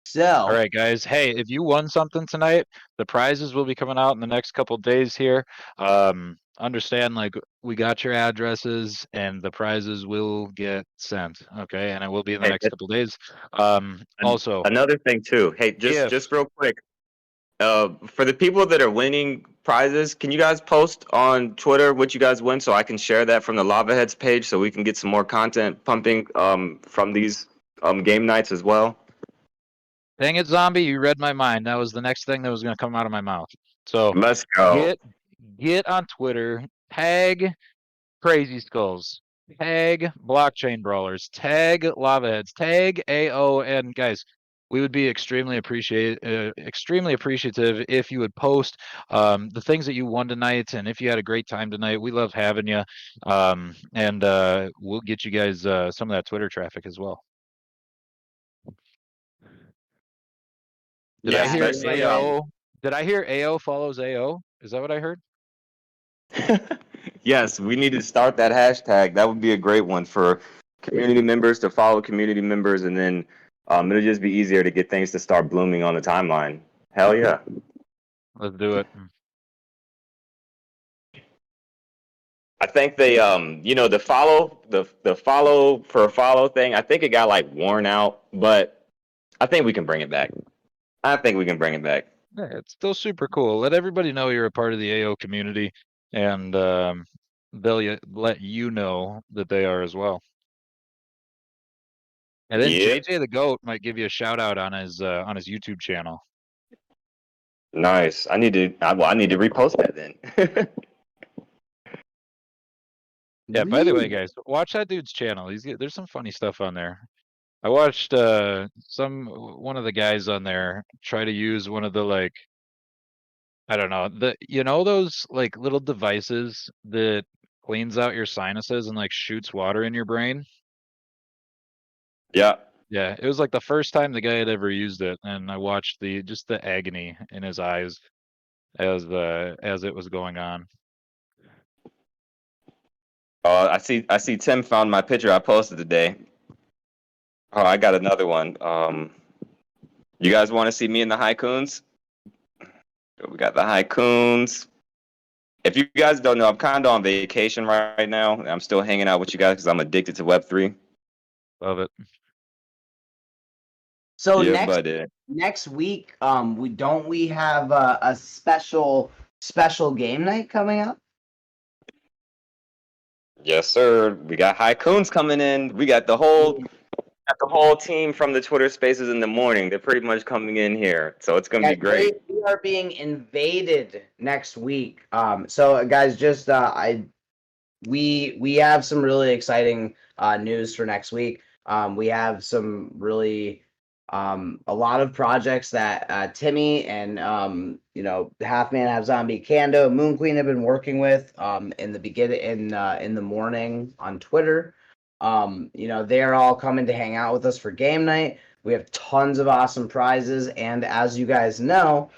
So, all right, guys. Hey, if you won something tonight, the prizes will be coming out in the next couple days here. Understand, like, we got your addresses, and the prizes will get sent. Okay, and it will be in the next couple days. Also, another thing too. Hey, just real quick. For the people that are winning prizes, can you guys post on Twitter what you guys win so I can share that from the Lavaheads page so we can get some more content pumping from these game nights as well? Dang it, zombie! You read my mind. That was the next thing that was going to come out of my mouth. So let's go. Get on Twitter. Tag Crazy Skulls. Tag Blockchain Brawlers. Tag Lavaheads. Tag AO. And guys, we would be extremely appreciative if you would post the things that you won tonight, and if you had a great time tonight. We love having you, and we'll get you guys some of that Twitter traffic as well. Did I hear AO? Did I hear AO follows AO? Is that what I heard? Yes, we need to start that hashtag. That would be a great one for community members to follow community members, and then it'll just be easier to get things to start blooming on the timeline. Hell yeah. Let's do it. I think they the follow for a follow thing, I think it got like worn out, but I think we can bring it back. Yeah, it's still super cool. Let everybody know you're a part of the AO community, and they'll let you know that they are as well. And then JJ the Goat might give you a shout out on his YouTube channel. Nice. I need to repost that then. Yeah, by the way, guys, watch that dude's channel. There's some funny stuff on there. I watched one of the guys on there try to use one of the, like, I don't know, those like little devices that cleans out your sinuses and like shoots water in your brain. Yeah. Yeah, it was like the first time the guy had ever used it, and I watched the agony in his eyes as it was going on. I see Tim found my picture I posted today. Oh, I got another one. You guys want to see me in the Haikuns? We got the Haikuns. If you guys don't know, I'm kind of on vacation right now. I'm still hanging out with you guys because I'm addicted to Web3. Love it. So next week, we have a special game night coming up? Yes, sir. We got Haikuns coming in. We got the whole team from the Twitter Spaces in the morning. They're pretty much coming in here, so it's gonna be great. We are being invaded next week. So guys, just we have some really exciting news for next week. We have some really a lot of projects that Timmy and Half Man Half Zombie, Cando, Moon Queen have been working with in the beginning in the morning on Twitter. They're all coming to hang out with us for game night. We have tons of awesome prizes, and as you guys know,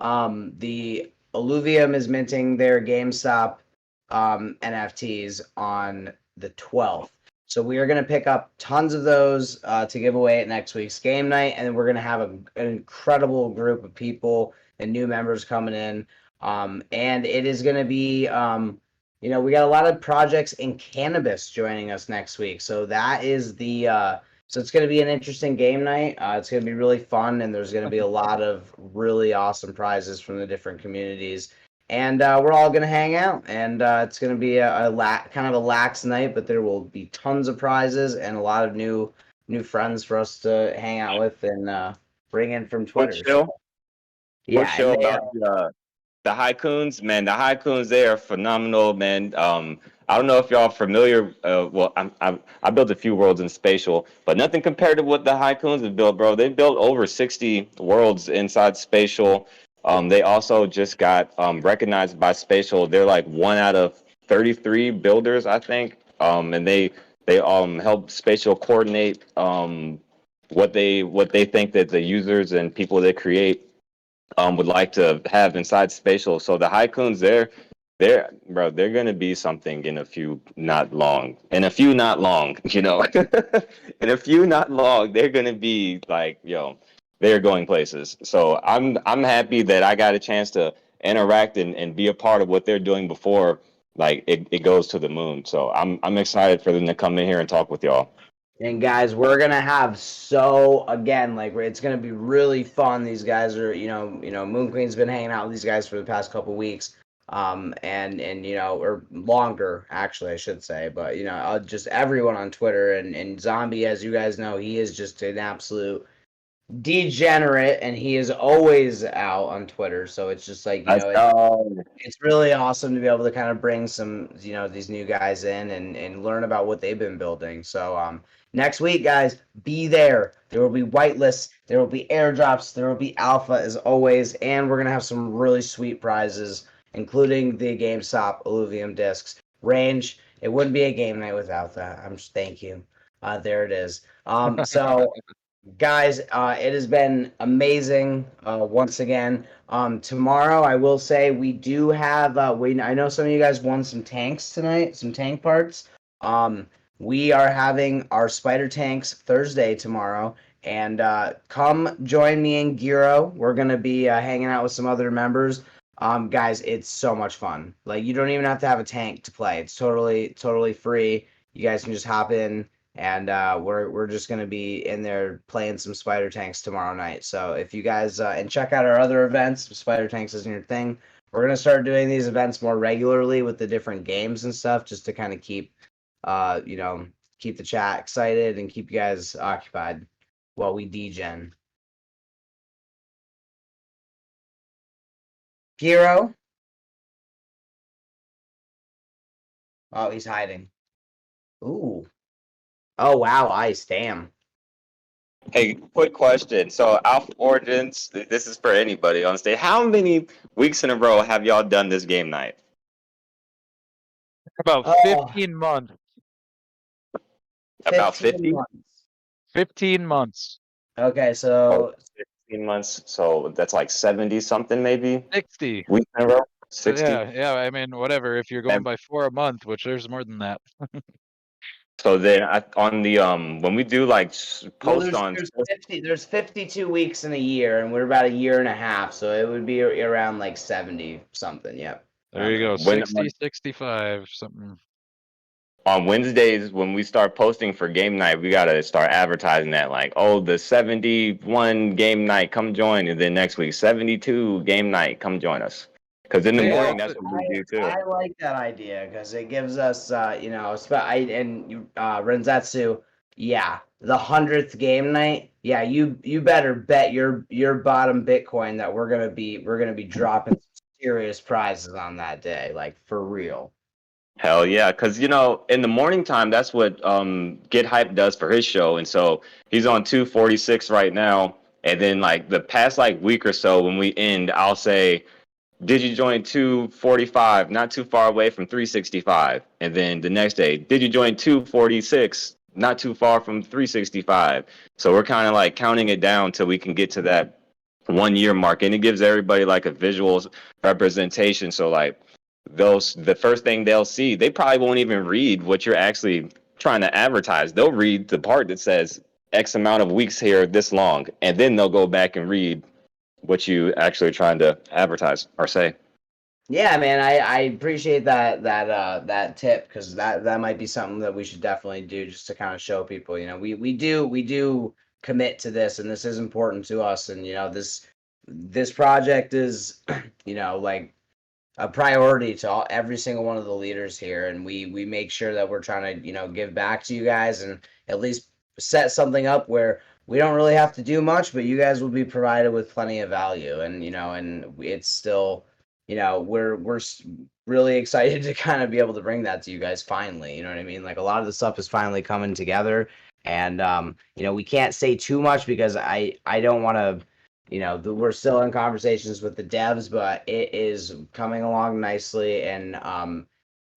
the Illuvium is minting their GameStop NFTs on the 12th. So we are going to pick up tons of those to give away at next week's game night, and then we're going to have an incredible group of people and new members coming in. And it is going to be, we got a lot of projects in cannabis joining us next week. So that is so it's going to be an interesting game night. It's going to be really fun, and there's going to be a lot of really awesome prizes from the different communities. And we're all going to hang out, and it's going to be kind of a lax night, but there will be tons of prizes and a lot of new new friends for us to hang out with and bring in from Twitter. What's chill? Yeah, What's chill and they, about the Haikuns, man? The Haikuns, they are phenomenal, man. I don't know if y'all familiar. Well, I built a few worlds in Spatial, but nothing compared to what the Haikuns have built, bro. They built over 60 worlds inside Spatial. They also just got recognized by Spatial. They're like 1 out of 33 builders, I think. And they help Spatial coordinate what they think that the users and people they create would like to have inside Spatial. So the Haikuns, they're gonna be something in a few not long. In a few not long, you know. In a few not long, they're gonna be like, they're going places. So I'm happy that I got a chance to interact and be a part of what they're doing before like it goes to the moon. So I'm excited for them to come in here and talk with y'all. And guys, we're gonna have it's gonna be really fun. These guys are, Moon Queen's been hanging out with these guys for the past couple weeks, or longer actually, I should say. But just everyone on Twitter and Zombie, as you guys know, he is just an absolute degenerate, and he is always out on Twitter. So it's just like it's really awesome to be able to kind of bring some these new guys in and learn about what they've been building. So next week, guys, be there. There will be whitelists, there will be airdrops, there will be alpha as always, and we're gonna have some really sweet prizes, including the GameStop Illuvium discs. Range, it wouldn't be a game night without that. Thank you. There it is. So guys, it has been amazing once again. Tomorrow, I will say we do have. I know some of you guys won some tanks tonight, some tank parts. We are having our spider tanks Thursday tomorrow, and come join me and Giro. We're gonna be hanging out with some other members. Guys, it's so much fun. Like, you don't even have to have a tank to play. It's totally free. You guys can just hop in. And we're just gonna be in there playing some spider tanks tomorrow night. So if you guys and check out our other events, if spider tanks isn't your thing, we're gonna start doing these events more regularly with the different games and stuff, just to kind of keep keep the chat excited and keep you guys occupied while we degen. Giro. Oh, he's hiding. Ooh. Oh, wow, ice, damn. Hey, quick question. So, Alpha Origins, this is for anybody on stage. How many weeks in a row have y'all done this game night? About 15 months. About 50? 15 months. Okay, so 15 months. So that's like 70 something, maybe 60 weeks in a row. 60. Yeah. I mean, whatever. If you're going by 4 a month, which there's more than that. So then on the when we do like post on there's 52 weeks in a year, and we're about a year and a half, so it would be around like 70 something. Yep. There you go. 60, 65 something. On Wednesdays when we start posting for game night, we gotta start advertising that, like, oh, the 71 game night, come join, and then next week 72 game night, come join us. Because in the morning, that's what we do too. I like that idea because it gives us, Renzatsu, yeah, the 100th game night. Yeah, you better bet your bottom Bitcoin that we're gonna be dropping serious prizes on that day, like for real. Hell yeah, because in the morning time, that's what Get Hype does for his show, and so he's on 246 right now. And then like the past like week or so, when we end, I'll say, did you join 245, not too far away from 365? And then the next day, did you join 246, not too far from 365? So we're kind of like counting it down till we can get to that 1 year mark, and it gives everybody like a visual representation. So like the first thing they'll see, they probably won't even read what you're actually trying to advertise. They'll read the part that says X amount of weeks here, this long, and then they'll go back and read what you actually trying to advertise or say. Yeah, man, I appreciate that tip, because that might be something that we should definitely do, just to kind of show people. We do commit to this, and this is important to us, and this project is like a priority to every single one of the leaders here, and we make sure that we're trying to give back to you guys, and at least set something up where we don't really have to do much, but you guys will be provided with plenty of value, and it's still, we're really excited to kind of be able to bring that to you guys finally. You know what I mean? Like a lot of the stuff is finally coming together, and we can't say too much because I don't want to. We're still in conversations with the devs, but it is coming along nicely, and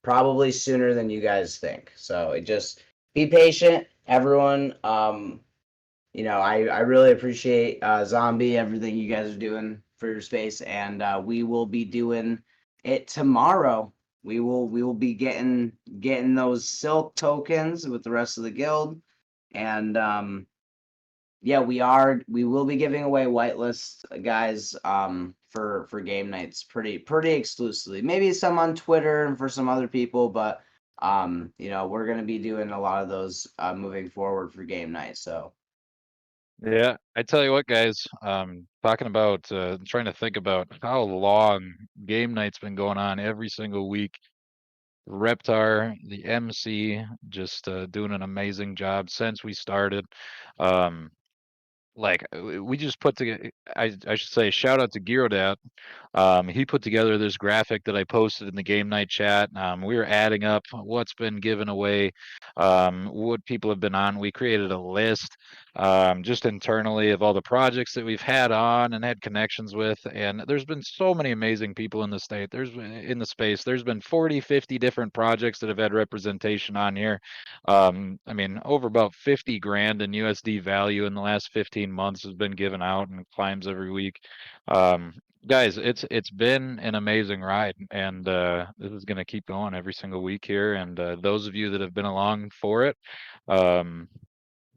probably sooner than you guys think. So just be patient, everyone. I really appreciate Zombie, everything you guys are doing for your space, and we will be doing it tomorrow. We will be getting those silk tokens with the rest of the guild, and yeah, we will be giving away whitelist guys for game nights pretty exclusively. Maybe some on Twitter and for some other people, but we're gonna be doing a lot of those moving forward for game night. So Yeah, I tell you what, guys. Talking about trying to think about how long game night's been going on every single week. Reptar, the MC, just doing an amazing job since we started. We just put together. I should say shout out to Girodat. He put together this graphic that I posted in the game night chat. We were adding up what's been given away, what people have been on. We created a list just internally of all the projects that we've had on and had connections with. And there's been so many amazing people in the state. In the space. There's been 40, 50 different projects that have had representation on here. I mean, over about 50 grand in USD value in the last 15 months has been given out and climbs every week. Guys, it's been an amazing ride, and this is going to keep going every single week here. And those of you that have been along for it,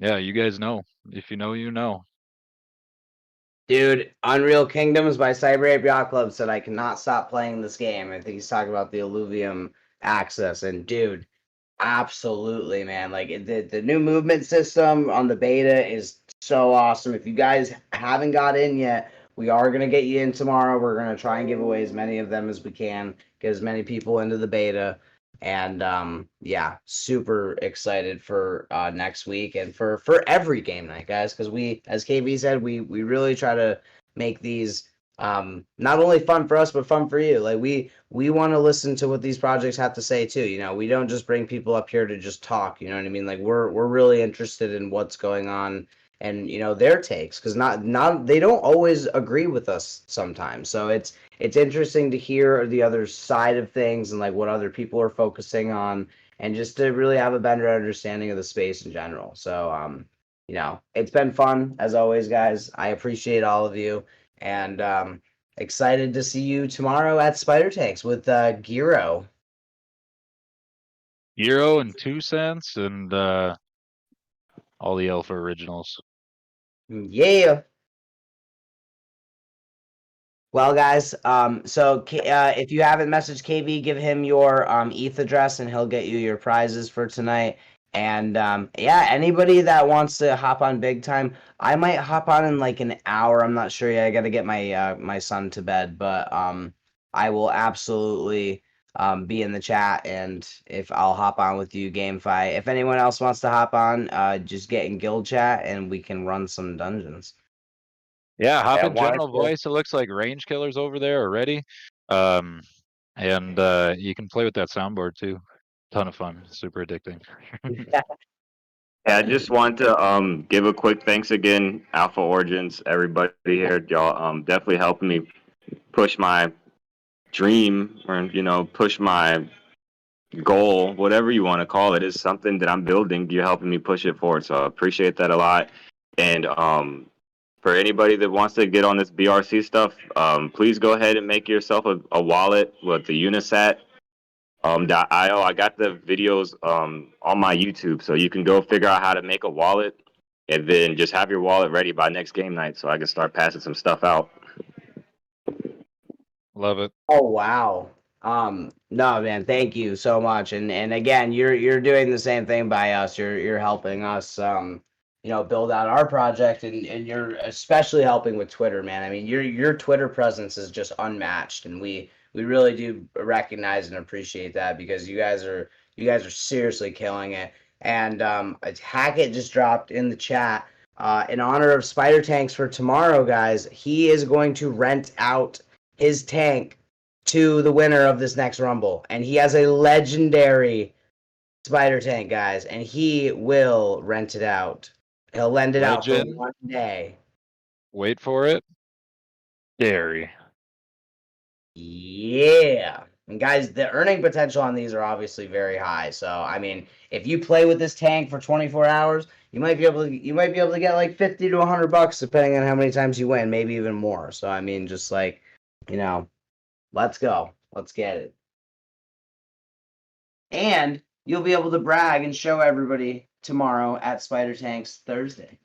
yeah, you guys know. If you know, you know. dude, Unreal Kingdoms by Cyber Ape Yacht Club said I cannot stop playing this game. I think he's talking about the Illuvium access, and dude, absolutely, man. Like the new movement system on the beta is so awesome. If you guys haven't got in yet, we are gonna get you in tomorrow. We're gonna try and give away as many of them as we can, get as many people into the beta. And yeah, super excited for next week and for every game night, guys, because we, as KB said, we really try to make these not only fun for us but fun for you. Like we want to listen to what these projects have to say too. We don't just bring people up here to just talk. You know what I mean? Like we're really interested in what's going on and their takes, because not they don't always agree with us sometimes. So it's interesting to hear the other side of things and like what other people are focusing on, and just to really have a better understanding of the space in general. So it's been fun as always, guys. I appreciate all of you, and excited to see you tomorrow at Spider Tanks with Giro. Giro and 2 cents and all the Alpha originals. Yeah. Well, guys, so if you haven't messaged KB, give him your ETH address and he'll get you your prizes for tonight. And yeah, anybody that wants to hop on big time, I might hop on in like an hour. I'm not sure yet. I got to get my son to bed, but I will absolutely be in the chat, and if I'll hop on with you, GameFi. If anyone else wants to hop on, just get in guild chat and we can run some dungeons. Yeah, hop in general voice. It looks like range killers over there already. And you can play with that soundboard too. Ton of fun. Super addicting. Yeah, I just want to give a quick thanks again, Alpha Origins, everybody here. Y'all definitely helping me push my dream, or push my goal, whatever you want to call it. Is something that I'm building. You're helping me push it forward, so I appreciate that a lot. And for anybody that wants to get on this BRC stuff, please go ahead and make yourself a wallet with the Unisat. .io. I got the videos on my YouTube, so you can go figure out how to make a wallet, and then just have your wallet ready by next game night, so I can start passing some stuff out. Love it. Oh wow. No, man, thank you so much. And again, you're doing the same thing by us. You're helping us build out our project, and you're especially helping with Twitter, man. I mean, your Twitter presence is just unmatched, and we really do recognize and appreciate that, because you guys are seriously killing it. And Hackett just dropped in the chat in honor of Spider Tanks for tomorrow, guys. He is going to rent out his tank to the winner of this next Rumble, and he has a legendary Spider Tank, guys, and he will rent it out. He'll lend it out for Legend. 1 day. Wait for it. Scary. Yeah. And guys, the earning potential on these are obviously very high. So I mean, if you play with this tank for 24 hours, you might be able to get like 50 to $100 depending on how many times you win, maybe even more. So I mean, just like, let's go. Let's get it. And you'll be able to brag and show everybody tomorrow at Spider Tanks Thursday.